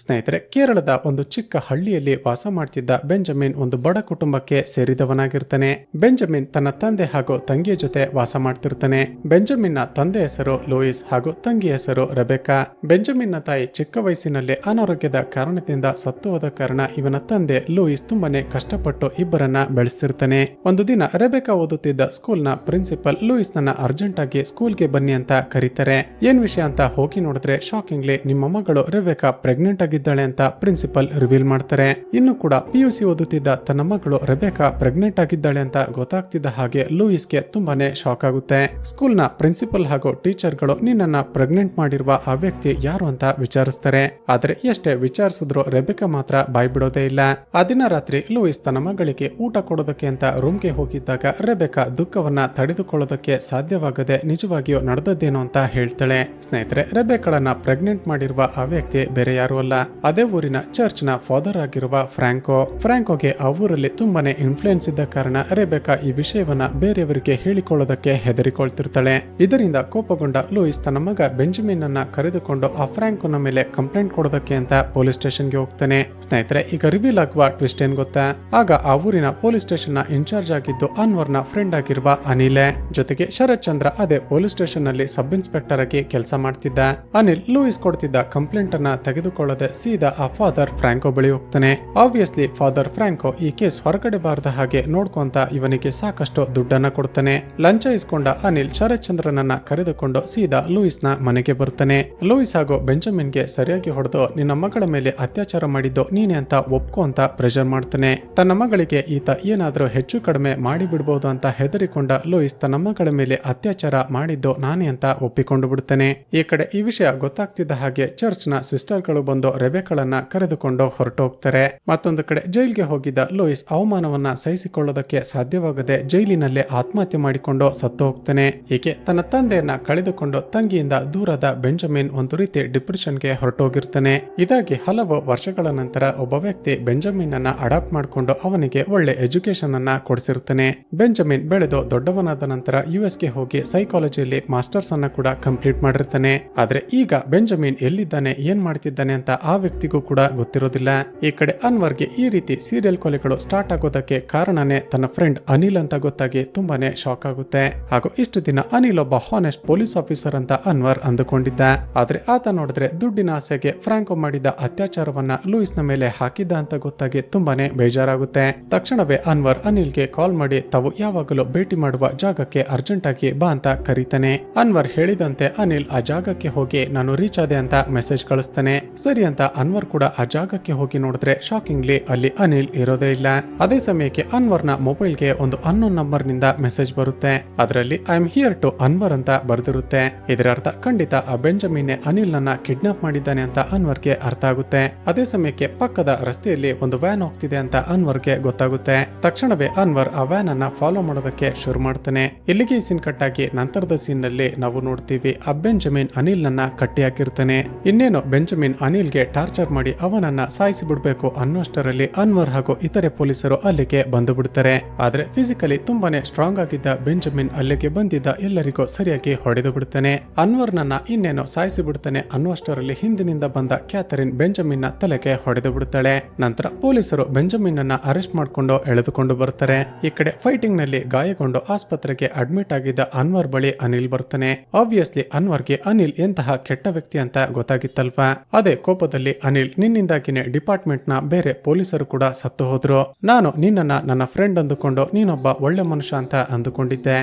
ಸ್ನೇಹಿತರೆ, ಕೇರಳದ ಒಂದು ಚಿಕ್ಕ ಹಳ್ಳಿಯಲ್ಲಿ ವಾಸ ಮಾಡ್ತಿದ್ದ ಬೆಂಜಮಿನ್ ಒಂದು ಬಡ ಕುಟುಂಬಕ್ಕೆ ಸೇರಿದವನಾಗಿರ್ತಾನೆ. ಬೆಂಜಮಿನ್ ತನ್ನ ತಂದೆ ಹಾಗೂ ತಂಗಿಯ ಜೊತೆ ವಾಸ ಮಾಡ್ತಿರ್ತಾನೆ. ಬೆಂಜಮಿನ್ ನ ತಂದೆ ಹೆಸರು ಲೂಯಿಸ್ ಹಾಗೂ ತಂಗಿ ಹೆಸರು ರೆಬೆಕಾ. ಬೆಂಜಮಿನ್ ನ ತಾಯಿ ಚಿಕ್ಕ ವಯಸ್ಸಿನಲ್ಲಿ ಅನಾರೋಗ್ಯದ ಕಾರಣದಿಂದ ಸತ್ತು ಹೋದ ಕಾರಣ ಇವನ ತಂದೆ ಲೂಯಿಸ್ ತುಂಬಾನೇ ಕಷ್ಟಪಟ್ಟು ಇಬ್ಬರನ್ನ ಬೆಳೆಸ್ತಿರ್ತಾನೆ. ಒಂದು ದಿನ ರೆಬೆಕಾ ಓದುತ್ತಿದ್ದ ಸ್ಕೂಲ್ ನ ಪ್ರಿನ್ಸಿಪಲ್ ಲೂಯಿಸ್ ನನ್ನ ಅರ್ಜೆಂಟ್ ಆಗಿ ಸ್ಕೂಲ್ಗೆ ಬನ್ನಿ ಅಂತ ಕರೀತಾರೆ. ಏನ್ ವಿಷಯ ಅಂತ ಹೋಗಿ ನೋಡಿದ್ರೆ ಶಾಕಿಂಗ್ಲಿ ನಿಮ್ಮ ಮಗಳು ರೆಬೆಕಾ ಪ್ರೆಗ್ನೆಂಟ್ ಆಗಿದ್ದಾಳೆ ಅಂತ ಪ್ರಿನ್ಸಿಪಲ್ ರಿವೀಲ್ ಮಾಡ್ತಾರೆ. ಇನ್ನು ಕೂಡ PUC ಓದುತ್ತಿದ್ದ ತನ್ನ ಮಗಳು ರೆಬೆಕಾ ಪ್ರೆಗ್ನೆಂಟ್ ಆಗಿದ್ದಾಳೆ ಅಂತ ಗೊತ್ತಾಗ್ತಿದ್ದ ಹಾಗೆ ಲೂಯಿಸ್ಗೆ ತುಂಬಾನೇ ಶಾಕ್ ಆಗುತ್ತೆ. ಸ್ಕೂಲ್ ನ ಪ್ರಿನ್ಸಿಪಲ್ ಹಾಗೂ ಟೀಚರ್ಗಳು ನಿನ್ನನ್ನ ಪ್ರೆಗ್ನೆಂಟ್ ಮಾಡಿರುವ ಆ ವ್ಯಕ್ತಿ ಯಾರು ಅಂತ ವಿಚಾರಿಸ್ತಾರೆ. ಆದ್ರೆ ಎಷ್ಟೇ ವಿಚಾರಿಸಿದ್ರು ರೆಬೆಕಾ ಮಾತ್ರ ಬಾಯ್ ಬಿಡೋದೇ ಇಲ್ಲ. ಆ ದಿನ ರಾತ್ರಿ ಲೂಯಿಸ್ ತನ್ನ ಮಗಳಿಗೆ ಊಟ ಕೊಡೋದಕ್ಕೆ ಅಂತ ರೂಮ್ಗೆ ಹೋಗಿದ್ದಾಗ ರೆಬೆಕಾ ದುಃಖವನ್ನ ತಡೆದುಕೊಳ್ಳೋದಕ್ಕೆ ಸಾಧ್ಯವಾಗದೆ ನಿಜವಾಗಿಯೂ ನಡೆದದ್ದೇನೋ ಅಂತ ಹೇಳ್ತಾಳೆ. ಸ್ನೇಹಿತರೆ, ರೆಬೆಕಾಳನ್ನ ಪ್ರೆಗ್ನೆಂಟ್ ಮಾಡಿರುವ ಆ ವ್ಯಕ್ತಿ ಬೇರೆ ಯಾರು ಅಲ್ಲ, ಅದೇ ಊರಿನ ಚರ್ಚ್ ನ ಫಾದರ್ ಆಗಿರುವ ಫ್ರಾಂಕೋಗೆ ಆ ಊರಲ್ಲಿ ತುಂಬಾನೇ ಇನ್ಫ್ಲೂಯೆನ್ಸ್ ಇದ್ದ ಕಾರಣ ರೆಬೆಕಾ ಈ ವಿಷಯವನ್ನ ಬೇರೆಯವರಿಗೆ ಹೇಳಿಕೊಳ್ಳೋದಕ್ಕೆ ಹೆದರಿಕೊಳ್ತಿರ್ತಾಳೆ. ಇದರಿಂದ ಕೋಪಗೊಂಡ ಲೂಯಿಸ್ ತನ್ನ ಮಗ ಬೆಂಜಮಿನ್ ಅನ್ನ ಕರೆದುಕೊಂಡು ಆ ಫ್ರಾಂಕೋನ ಮೇಲೆ ಕಂಪ್ಲೇಂಟ್ ಕೊಡೋದಕ್ಕೆ ಅಂತ ಪೊಲೀಸ್ ಸ್ಟೇಷನ್ಗೆ ಹೋಗ್ತಾನೆ. ಸ್ನೇಹಿತರೆ, ಈಗ ರಿವೀಲ್ ಆಗುವ ಟ್ವಿಸ್ಟ್ ಏನ್ ಗೊತ್ತಾ? ಆಗ ಆ ಊರಿನ ಪೊಲೀಸ್ ಸ್ಟೇಷನ್ ನ ಇನ್ಚಾರ್ಜ್ ಆಗಿದ್ದು ಅನ್ವರ್ನ ಫ್ರೆಂಡ್ ಆಗಿರುವ ಅನಿಲ್, ಜೊತೆಗೆ ಶರತ್ ಚಂದ್ರ ಅದೇ ಪೊಲೀಸ್ ಸ್ಟೇಷನ್ ನಲ್ಲಿ ಸಬ್ ಇನ್ಸ್ಪೆಕ್ಟರ್ ಆಗಿ ಕೆಲಸ ಮಾಡ್ತಿದ್ದ. ಅನಿಲ್ ಲೂಯಿಸ್ ಕೊಡ್ತಿದ್ದ ಕಂಪ್ಲೇಂಟ್ ಅನ್ನ ತೆಗೆದುಕೊಳ್ಳದೆ ಸೀದಾ ಆ ಫಾದರ್ ಫ್ರಾಂಕೋ ಬಳಿ ಹೋಗ್ತಾನೆ. ಆಬ್ವಿಯಸ್ಲಿ ಫಾದರ್ ಫ್ರಾಂಕೋ ಈ ಕೇಸ್ ಹೊರಗಡೆ ಬಾರದ ಹಾಗೆ ನೋಡ್ಕೊಂತ ಇವನಿಗೆ ಸಾಕಷ್ಟು ದುಡ್ಡನ್ನ ಕೊಡ್ತಾನೆ. ಲಂಚ ಇಸ್ಕೊಂಡ ಅನಿಲ್ ಶರತ್ ಚಂದ್ರನನ್ನ ಕರೆದುಕೊಂಡು ಸೀದಾ ಲೂಯಿಸ್ ನ ಮನೆಗೆ ಬರ್ತಾನೆ. ಲೂಯಿಸ್ ಹಾಗೂ ಬೆಂಜಮಿನ್ಗೆ ಸರಿಯಾಗಿ ಹೊಡೆದು ನಿನ್ನ ಮಗಳ ಮೇಲೆ ಅತ್ಯಾಚಾರ ಮಾಡಿದ್ದು ನೀನೆ ಅಂತ ಒಪ್ಕೋ ಅಂತ ಪ್ರೆಷರ್ ಮಾಡ್ತಾನೆ. ತನ್ನ ಮಗಳಿಗೆ ಈತ ಏನಾದ್ರೂ ಹೆಚ್ಚು ಕಡಿಮೆ ಮಾಡಿ ಬಿಡಬಹುದು ಅಂತ ಹೆದರಿಕೊಂಡ ಲೂಯಿಸ್ ತನ್ನ ಮಗಳ ಮೇಲೆ ಅತ್ಯಾಚಾರ ಮಾಡಿದ್ದು ನಾನೇ ಅಂತ ಒಪ್ಪಿಕೊಂಡು ಬಿಡ್ತಾನೆ. ಈ ಕಡೆ ಈ ವಿಷಯ ಗೊತ್ತಾಗ್ತಿದ್ದ ಹಾಗೆ ಚರ್ಚ್ ನ ಸಿಸ್ಟರ್ ಗಳು ಬಂದು ರೆಬೆಕಾಳನ್ನ ಕರೆದುಕೊಂಡು ಹೊರಟು ಹೋಗ್ತಾರೆ. ಮತ್ತೊಂದು ಕಡೆ ಜೈಲ್ಗೆ ಹೋಗಿದ್ದ ಲೂಯಿಸ್ ಅವಮಾನವನ್ನ ಸಹಿಸಿಕೊಳ್ಳೋದಕ್ಕೆ ಸಾಧ್ಯವಾಗದೆ ಜೈಲಿನಲ್ಲೇ ಆತ್ಮಹತ್ಯೆ ಮಾಡಿಕೊಂಡು ಸತ್ತು ಹೋಗ್ತಾನೆ. ಹೀಗೆ ತನ್ನ ತಂದೆಯನ್ನ ಕಳೆದುಕೊಂಡು ತಂಗಿಯಿಂದ ದೂರದ ಬೆಂಜಮಿನ್ ಒಂದು ರೀತಿ ಡಿಪ್ರೆಷನ್ಗೆ ಹೊರಟೋಗಿರ್ತಾನೆ. ಇದಾಗಿ ಹಲವು ವರ್ಷಗಳ ನಂತರ ಒಬ್ಬ ವ್ಯಕ್ತಿ ಬೆಂಜಮಿನ್ ಅನ್ನ ಅಡಾಪ್ಟ್ ಮಾಡಿಕೊಂಡು ಅವನಿಗೆ ಒಳ್ಳೆ ಎಜುಕೇಶನ್ ಅನ್ನ ಕೊಡಿಸಿರ್ತಾನೆ. ಬೆಂಜಮಿನ್ ಬೆಳೆದು ದೊಡ್ಡವನಾದ ನಂತರ US ಗೆ ಹೋಗಿ ಸೈಕಾಲಜಿಯಲ್ಲಿ ಮಾಸ್ಟರ್ಸ್ ಅನ್ನ ಕೂಡ ಕಂಪ್ಲೀಟ್ ಮಾಡಿರ್ತಾನೆ. ಆದ್ರೆ ಈಗ ಬೆಂಜಮಿನ್ ಎಲ್ಲಿದ್ದಾನೆ, ಏನ್ ಮಾಡ್ತಿದ್ದಾನೆ ಅಂತ ಆ ವ್ಯಕ್ತಿಗೂ ಕೂಡ ಗೊತ್ತಿರೋದಿಲ್ಲ. ಈ ಕಡೆ ಅನ್ವರ್ಗೆ ಈ ರೀತಿ ಸೀರಿಯಲ್ ಕೊಲೆಗಳು ಸ್ಟಾರ್ಟ್ ಆಗೋದಕ್ಕೆ ಕಾರಣನೇ ತನ್ನ ಫ್ರೆಂಡ್ ಅನಿಲ್ ಅಂತ ಗೊತ್ತಾಗಿ ತುಂಬಾನೇ ಶಾಕ್ ಆಗುತ್ತೆ. ಹಾಗೂ ಇಷ್ಟು ದಿನ ಅನಿಲ್ ಒಬ್ಬ ಹಾನೆಸ್ಟ್ ಪೊಲೀಸ್ ಆಫೀಸರ್ ಅಂತ ಅನ್ವರ್ ಅಂದುಕೊಂಡಿದ್ದ. ಆದ್ರೆ ಆತ ನೋಡಿದ್ರೆ ದುಡ್ಡಿನ ಆಸೆಗೆ ಫ್ರಾಂಕೋ ಮಾಡಿದ ಅತ್ಯಾಚಾರವನ್ನ ಲೂಯಿಸ್ ನ ಮೇಲೆ ಹಾಕಿದ್ದ ಅಂತ ಗೊತ್ತಾಗಿ ತುಂಬಾನೇ ಬೇಜಾರಾಗುತ್ತೆ. ತಕ್ಷಣವೇ ಅನ್ವರ್ ಅನಿಲ್ಗೆ ಕಾಲ್ ಮಾಡಿ ತಾವು ಯಾವಾಗಲೂ ಭೇಟಿ ಮಾಡುವ ಜಾಗಕ್ಕೆ ಅರ್ಜೆಂಟ್ ಆಗಿ ಬಾ ಅಂತ ಕರೀತಾನೆ. ಅನ್ವರ್ ಹೇಳಿದಂತೆ ಅನಿಲ್ ಆ ಜಾಗಕ್ಕೆ ಹೋಗಿ ನಾನು ರೀಚ್ ಆದೆ ಅಂತ ಮೆಸೇಜ್ ಕಳಿಸ್ತಾನೆ. ಸರಿ ಅಂತ ಅನ್ವರ್ ಕೂಡ ಆ ಜಾಗಕ್ಕೆ ಹೋಗಿ ನೋಡಿದ್ರೆ ಶಾಕಿಂಗ್ಲಿ ಅಲ್ಲಿ ಅನಿಲ್ ಇರೋದೇ ಇಲ್ಲ. ಅದೇ ಸಮಯಕ್ಕೆ ಅನ್ವರ್ನ ಮೊಬೈಲ್ಗೆ ಒಂದು ಅನ್ನೋನ್ ನಂಬರ್ ನಿಂದ ಮೆಸೇಜ್ ಬರುತ್ತೆ. ಅದರಲ್ಲಿ I am here to answer ಅಂತ ಬರೆದಿರುತ್ತೆ. ಇದರ ಅರ್ಥ ಖಂಡಿತ ಆ ಬೆಂಜಮಿನ್ ಅನಿಲ್ ನನ್ನ ಕಿಡ್ನಾಪ್ ಮಾಡಿದ್ದಾನೆ ಅಂತ ಅನ್ವರ್ಗೆ ಅರ್ಥ ಆಗುತ್ತೆ. ಅದೇ ಸಮಯಕ್ಕೆ ಪಕ್ಕದ ರಸ್ತೆಯಲ್ಲಿ ಒಂದು ವ್ಯಾನ್ ಹೋಗ್ತಿದೆ ಅಂತ ಅನ್ವರ್ಗೆ ಗೊತ್ತಾಗುತ್ತೆ. ತಕ್ಷಣವೇ ಅನ್ವರ್ ಆ ವ್ಯಾನ್ ಅನ್ನ ಫಾಲೋ ಮಾಡೋದಕ್ಕೆ ಶುರು ಮಾಡ್ತಾನೆ. ಇಲ್ಲಿಗೆ ಸೀನ್ ಕಟ್ ಆಗಿ ನಂತರದ ಸೀನ್ ನಲ್ಲಿ ನಾವು ನೋಡ್ತೀವಿ ಆ ಬೆಂಜಮಿನ್ ಅನಿಲ್ ನನ್ನ ಕಟ್ಟಿ ಹಾಕಿರ್ತಾನೆ. ಇನ್ನೇನು ಬೆಂಜಮಿನ್ ಅನಿಲ್ಗೆ ಟಾರ್ಚರ್ ಮಾಡಿ ಅವನನ್ನ ಸಾಯಿಸಿ ಬಿಡ್ಬೇಕು ಅನ್ನೋಷ್ಟರಲ್ಲಿ ಅನ್ವರ್ ಹಾಗೂ ಇತರೆ ಪೊಲೀಸರು ಅಲ್ಲಿಗೆ ಬಂದು ಬಿಡ್ತಾರೆ. ಆದ್ರೆ ಫಿಸಿಕಲಿ ತುಂಬಾನೇ ಸ್ಟ್ರಾಂಗ್ ಆಗಿದ್ದ ಬೆಂಜಮಿನ್ ಅಲ್ಲಿಗೆ ಬಂದಿದ್ದ ಎಲ್ಲರಿಗೂ ಸರಿಯಾಗಿ ಹೊಡೆದು ಬಿಡ್ತಾನೆ. ಅನ್ವರ್ ನನ್ನ ಇನ್ನೇನೋ ಸಾಯಿಸಿ ಬಿಡ್ತಾನೆ ಅನ್ನುವಷ್ಟರಲ್ಲಿ ಹಿಂದಿನಿಂದ ಬಂದ ಕ್ಯಾಥರಿನ್ ಬೆಂಜಮಿನ್ ನ ತಲೆಗೆ ಹೊಡೆದು ಬಿಡ್ತಾಳೆ. ನಂತರ ಪೊಲೀಸರು ಬೆಂಜಮಿನ್ ಅನ್ನ ಅರೆಸ್ಟ್ ಮಾಡಿಕೊಂಡು ಎಳೆದುಕೊಂಡು ಬರ್ತಾರೆ. ಈ ಕಡೆ ಫೈಟಿಂಗ್ ನಲ್ಲಿ ಗಾಯಗೊಂಡು ಆಸ್ಪತ್ರೆಗೆ ಅಡ್ಮಿಟ್ ಆಗಿದ್ದ ಅನ್ವರ್ ಬಳಿ ಅನಿಲ್ ಬರ್ತಾನೆ. ಆಬ್ವಿಯಸ್ಲಿ ಅನ್ವರ್ಗೆ ಅನಿಲ್ ಎಂತಹ ಕೆಟ್ಟ ವ್ಯಕ್ತಿ ಅಂತ ಗೊತ್ತಾಗಿತ್ತಲ್ವಾ. ಅದೇ ಕೋಪದಲ್ಲಿ ಅನಿಲ್ ನಿನ್ನಿಂದಾಗಿನೇ ಡಿಪಾರ್ಟ್ಮೆಂಟ್ ನ ಬೇರೆ ಪೊಲೀಸರು ಕೂಡ ಸತ್ತು ಹೋದ್ರು. ನಾನು ನಿನ್ನನ್ನ ನನ್ನ ಫ್ರೆಂಡ್ ಅಂದುಕೊಂಡು ನೀನೊಬ್ಬ ಒಳ್ಳೆ ಮನುಷ್ಯ ಅಂತ ಅಂದುಕೊಂಡಿದ್ದೆ.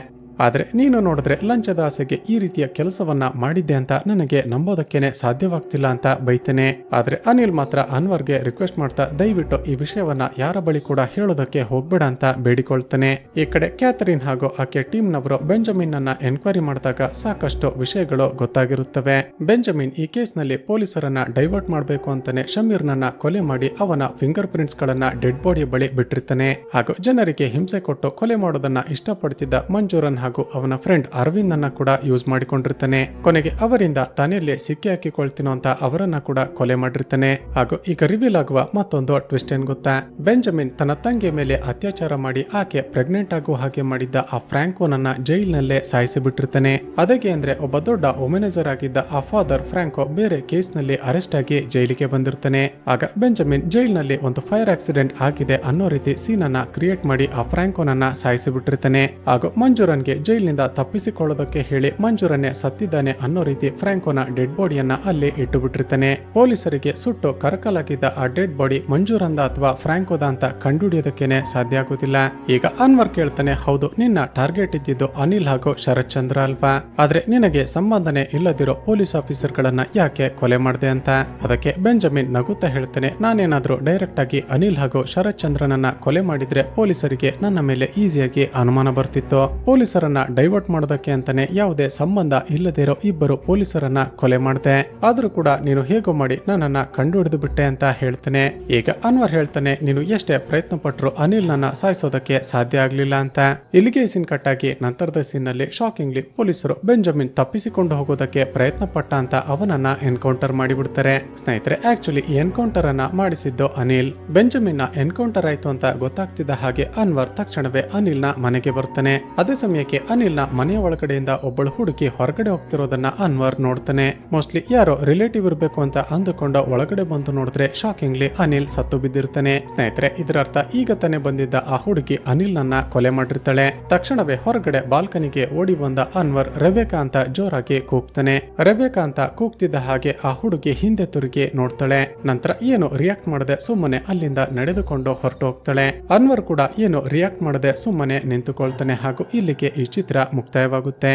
ಆದ್ರೆ ನೀನು ನೋಡಿದ್ರೆ ಲಂಚದ ಆಸೆಗೆ ಈ ರೀತಿಯ ಕೆಲಸವನ್ನ ಮಾಡಿದ್ದೆ ಅಂತ ನನಗೆ ನಂಬೋದಕ್ಕೇನೆ ಸಾಧ್ಯವಾಗ್ತಿಲ್ಲ ಅಂತ ಬೈತೇನೆ. ಆದ್ರೆ ಅನಿಲ್ ಮಾತ್ರ ಅನ್ವರ್ಗೆ ರಿಕ್ವೆಸ್ಟ್ ಮಾಡ್ತಾ ದಯವಿಟ್ಟು ಈ ವಿಷಯವನ್ನ ಯಾರ ಬಳಿ ಕೂಡ ಹೇಳೋದಕ್ಕೆ ಹೋಗ್ಬೇಡ ಅಂತ ಬೇಡಿಕೊಳ್ತಾನೆ. ಈ ಕಡೆ ಕ್ಯಾಥರಿನ್ ಹಾಗೂ ಆಕೆ ಟೀಮ್ ನವರು ಬೆಂಜಮಿನ್ ಅನ್ನ ಎನ್ಕ್ವೈರಿ ಮಾಡಿದಾಗ ಸಾಕಷ್ಟು ವಿಷಯಗಳು ಗೊತ್ತಾಗಿರುತ್ತವೆ. ಬೆಂಜಮಿನ್ ಈ ಕೇಸ್ ನಲ್ಲಿ ಪೊಲೀಸರನ್ನ ಡೈವರ್ಟ್ ಮಾಡಬೇಕು ಅಂತಾನೆ ಶಮೀರ್ ನನ್ನ ಕೊಲೆ ಮಾಡಿ ಅವನ ಫಿಂಗರ್ ಪ್ರಿಂಟ್ಸ್ ಗಳನ್ನ ಡೆಡ್ ಬಾಡಿ ಬಳಿ ಬಿಟ್ಟಿರ್ತಾನೆ. ಹಾಗೂ ಜನರಿಗೆ ಹಿಂಸೆ ಕೊಟ್ಟು ಕೊಲೆ ಮಾಡೋದನ್ನ ಇಷ್ಟಪಡ್ತಿದ್ದ ಮಂಜೂರನ್ ಹಾಗೂ ಅವನ ಫ್ರೆಂಡ್ ಅರವಿಂದ್ ಅನ್ನ ಕೂಡ ಯೂಸ್ ಮಾಡಿಕೊಂಡಿರ್ತಾನೆ. ಕೊನೆಗೆ ಅವರಿಂದ ತಾನೆಲ್ಲೇ ಸಿಕ್ಕಿ ಹಾಕಿಕೊಳ್ತೀನೋ ಅಂತ ಅವರನ್ನ ಕೂಡ ಕೊಲೆ ಮಾಡಿರ್ತಾನೆ. ಹಾಗೂ ಈಗ ರಿವೀಲ್ ಆಗುವ ಮತ್ತೊಂದು ಟ್ವಿಸ್ಟ್ ಏನ್ ಗೊತ್ತಾ, ಬೆಂಜಮಿನ್ ತನ್ನ ತಂಗಿ ಮೇಲೆ ಅತ್ಯಾಚಾರ ಮಾಡಿ ಆಕೆ ಪ್ರೆಗ್ನೆಂಟ್ ಆಗುವ ಹಾಗೆ ಮಾಡಿದ್ದ ಆ ಫ್ರಾಂಕೋನನ್ನ ಜೈಲ್ನಲ್ಲೇ ಸಾಯಿಸಿ ಬಿಟ್ಟಿರ್ತಾನೆ. ಅದಕ್ಕೆ ಅಂದ್ರೆ ಒಬ್ಬ ದೊಡ್ಡ ಒಮೆನೈಸರ್ ಆಗಿದ್ದ ಆ ಫಾದರ್ ಫ್ರಾಂಕೋ ಬೇರೆ ಕೇಸ್ ನಲ್ಲಿ ಅರೆಸ್ಟ್ ಆಗಿ ಜೈಲಿಗೆ ಬಂದಿರ್ತಾನೆ. ಆಗ ಬೆಂಜಮಿನ್ ಜೈಲ್ನಲ್ಲಿ ಒಂದು ಫೈರ್ ಆಕ್ಸಿಡೆಂಟ್ ಆಗಿದೆ ಅನ್ನೋ ರೀತಿ ಸೀನ್ ಅನ್ನ ಕ್ರಿಯೇಟ್ ಮಾಡಿ ಆ ಫ್ರಾಂಕೋನನ್ನ ಸಾಯಿಸಿ ಬಿಟ್ಟಿರ್ತಾನೆ. ಹಾಗೂ ಮಂಜೂರನ್ಗೆ ಜೈಲಿನಿಂದ ತಪ್ಪಿಸಿಕೊಳ್ಳೋದಕ್ಕೆ ಹೇಳಿ ಮಂಜೂರನ್ನೇ ಸತ್ತಿದ್ದಾನೆ ಅನ್ನೋ ರೀತಿ ಫ್ರಾಂಕೋನ ಡೆಡ್ ಬಾಡಿಯನ್ನ ಅಲ್ಲಿ ಇಟ್ಟು ಬಿಟ್ಟಿರ್ತಾನೆ. ಪೊಲೀಸರಿಗೆ ಸುಟ್ಟು ಕರಕಲಾಗಿದ್ದ ಆ ಡೆಡ್ ಬಾಡಿ ಮಂಜೂರಂದ ಅಥವಾ ಫ್ರಾಂಕೋದ ಅಂತ ಕಂಡುಹಿಡಿಯೋದಕ್ಕೇನೆ ಸಾಧ್ಯ ಆಗುದಿಲ್ಲ. ಈಗ ಅನ್ವರ್ ಕೇಳ್ತಾನೆ, ಹೌದು ನಿನ್ನ ಟಾರ್ಗೆಟ್ ಇದ್ದಿದ್ದು ಅನಿಲ್ ಹಾಗೂ ಶರತ್ ಚಂದ್ರ ಅಲ್ವಾ, ಆದ್ರೆ ನಿನಗೆ ಸಂಬಂಧನೇ ಇಲ್ಲದಿರೋ ಪೊಲೀಸ್ ಆಫೀಸರ್ ಗಳನ್ನ ಯಾಕೆ ಕೊಲೆ ಮಾಡಿದೆ ಅಂತ. ಅದಕ್ಕೆ ಬೆಂಜಮಿನ್ ನಗುತ್ತಾ ಹೇಳ್ತಾನೆ, ನಾನೇನಾದ್ರೂ ಡೈರೆಕ್ಟ್ ಆಗಿ ಅನಿಲ್ ಹಾಗೂ ಶರತ್ ಚಂದ್ರನನ್ನ ಕೊಲೆ ಮಾಡಿದ್ರೆ ಪೊಲೀಸರಿಗೆ ನನ್ನ ಮೇಲೆ ಈಸಿಯಾಗಿ ಅನುಮಾನ ಬರ್ತಿತ್ತು. ಪೊಲೀಸರನ್ನ ಡೈವರ್ಟ್ ಮಾಡೋದಕ್ಕೆ ಅಂತಾನೆ ಯಾವುದೇ ಸಂಬಂಧ ಇಲ್ಲದಿರೋ ಇಬ್ಬರು ಪೊಲೀಸರನ್ನ ಕೊಲೆ ಮಾಡಿದೆ. ಆದ್ರೂ ಕೂಡ ನೀನು ಹೇಗೋ ಮಾಡಿ ನನ್ನನ್ನ ಕಂಡು ಹಿಡಿದು ಬಿಟ್ಟೆ ಅಂತ ಹೇಳ್ತಾನೆ. ಈಗ ಅನ್ವರ್ ಹೇಳ್ತಾನೆ, ನೀನು ಎಷ್ಟೇ ಪ್ರಯತ್ನ ಪಟ್ರು ಅನಿಲ್ ನನ್ನ ಸಾಯಿಸೋದಕ್ಕೆ ಸಾಧ್ಯ ಆಗ್ಲಿಲ್ಲ ಅಂತ. ಇಲ್ಲಿಗೆ ಸೀನ್ ಕಟ್ ಆಗಿ ನಂತರದ ಸೀನ್ ನಲ್ಲಿ ಶಾಕಿಂಗ್ಲಿ ಪೊಲೀಸರು ಬೆಂಜಮಿನ್ ತಪ್ಪಿಸಿಕೊಂಡು ಹೋಗೋದಕ್ಕೆ ಪ್ರಯತ್ನ ಪಟ್ಟ ಅಂತ ಅವನನ್ನ ಎನ್ಕೌಂಟರ್ ಮಾಡಿಬಿಡ್ತಾರೆ. ಸ್ನೇಹಿತರೆ, ಆಕ್ಚುಲಿ ಈ ಎನ್ಕೌಂಟರ್ ಅನ್ನ ಮಾಡಿಸಿದ್ದು ಅನಿಲ್. ಬೆಂಜಮಿನ್ ನ ಎನ್ಕೌಂಟರ್ ಆಯ್ತು ಅಂತ ಗೊತ್ತಾಗ್ತಿದ್ದ ಹಾಗೆ ಅನ್ವರ್ ತಕ್ಷಣವೇ ಅನಿಲ್ ನ ಮನೆಗೆ ಬರ್ತಾನೆ. ಅದೇ ಸಮಯಕ್ಕೆ ಅನಿಲ್ ನ ಮನೆಯ ಒಳಗಡೆಯಿಂದ ಒಬ್ಬಳು ಹುಡುಗಿ ಹೊರಗಡೆ ಹೋಗ್ತಿರೋದನ್ನ ಅನ್ವರ್ ನೋಡ್ತಾನೆ. ಮೋಸ್ಟ್ಲಿ ಯಾರೋ ರಿಲೇಟಿವ್ ಇರಬೇಕು ಅಂತ ಅಂದುಕೊಂಡು ಒಳಗಡೆ ಬಂದು ನೋಡಿದ್ರೆ ಶಾಕಿಂಗ್ಲಿ ಅನಿಲ್ ಸತ್ತು ಬಿದ್ದಿರ್ತಾನೆ. ಸ್ನೇಹಿತರೆ, ಇದರ ಅರ್ಥ ಈಗ ತಾನೇ ಬಂದಿದ್ದ ಆ ಹುಡುಗಿ ಅನಿಲ್ ನನ್ನ ಕೊಲೆ ಮಾಡಿರ್ತಾಳೆ. ತಕ್ಷಣವೇ ಹೊರಗಡೆ ಬಾಲ್ಕನಿಗೆ ಓಡಿ ಬಂದ ಅನ್ವರ್ ರೆಬೆಕಾ ಅಂತ ಜೋರಾಗಿ ಕೂಗ್ತಾನೆ. ರೆಬೆಕಾ ಅಂತ ಕೂಗ್ತಿದ್ದ ಹಾಗೆ ಆ ಹುಡುಗಿ ಹಿಂದೆ ತಿರುಗಿ ನೋಡ್ತಾಳೆ. ನಂತರ ಏನು ರಿಯಾಕ್ಟ್ ಮಾಡದೆ ಸುಮ್ಮನೆ ಅಲ್ಲಿಂದ ನಡೆದುಕೊಂಡು ಹೊರಟು ಹೋಗ್ತಾಳೆ. ಅನ್ವರ್ ಕೂಡ ಏನು ರಿಯಾಕ್ಟ್ ಮಾಡದೆ ಸುಮ್ಮನೆ ನಿಂತುಕೊಳ್ತಾನೆ. ಹಾಗೂ ಇಲ್ಲಿಗೆ ಈ ಚಿತ್ರ ಮುಕ್ತಾಯವಾಗುತ್ತೆ.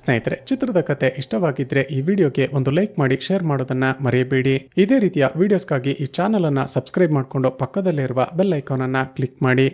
ಸ್ನೇಹಿತರೆ, ಚಿತ್ರದ ಕತೆ ಇಷ್ಟವಾಗಿದ್ರೆ ಈ ವಿಡಿಯೋಗೆ ಒಂದು ಲೈಕ್ ಮಾಡಿ ಶೇರ್ ಮಾಡೋದನ್ನ ಮರೆಯಬೇಡಿ. ಇದೇ ರೀತಿಯ ವಿಡಿಯೋಸ್ಗಾಗಿ ಈ ಚಾನಲ್ ಅನ್ನ ಸಬ್ಸ್ಕ್ರೈಬ್ ಮಾಡಿಕೊಂಡು ಪಕ್ಕದಲ್ಲಿರುವ ಬೆಲ್ ಐಕಾನ್ ಅನ್ನ ಕ್ಲಿಕ್ ಮಾಡಿ.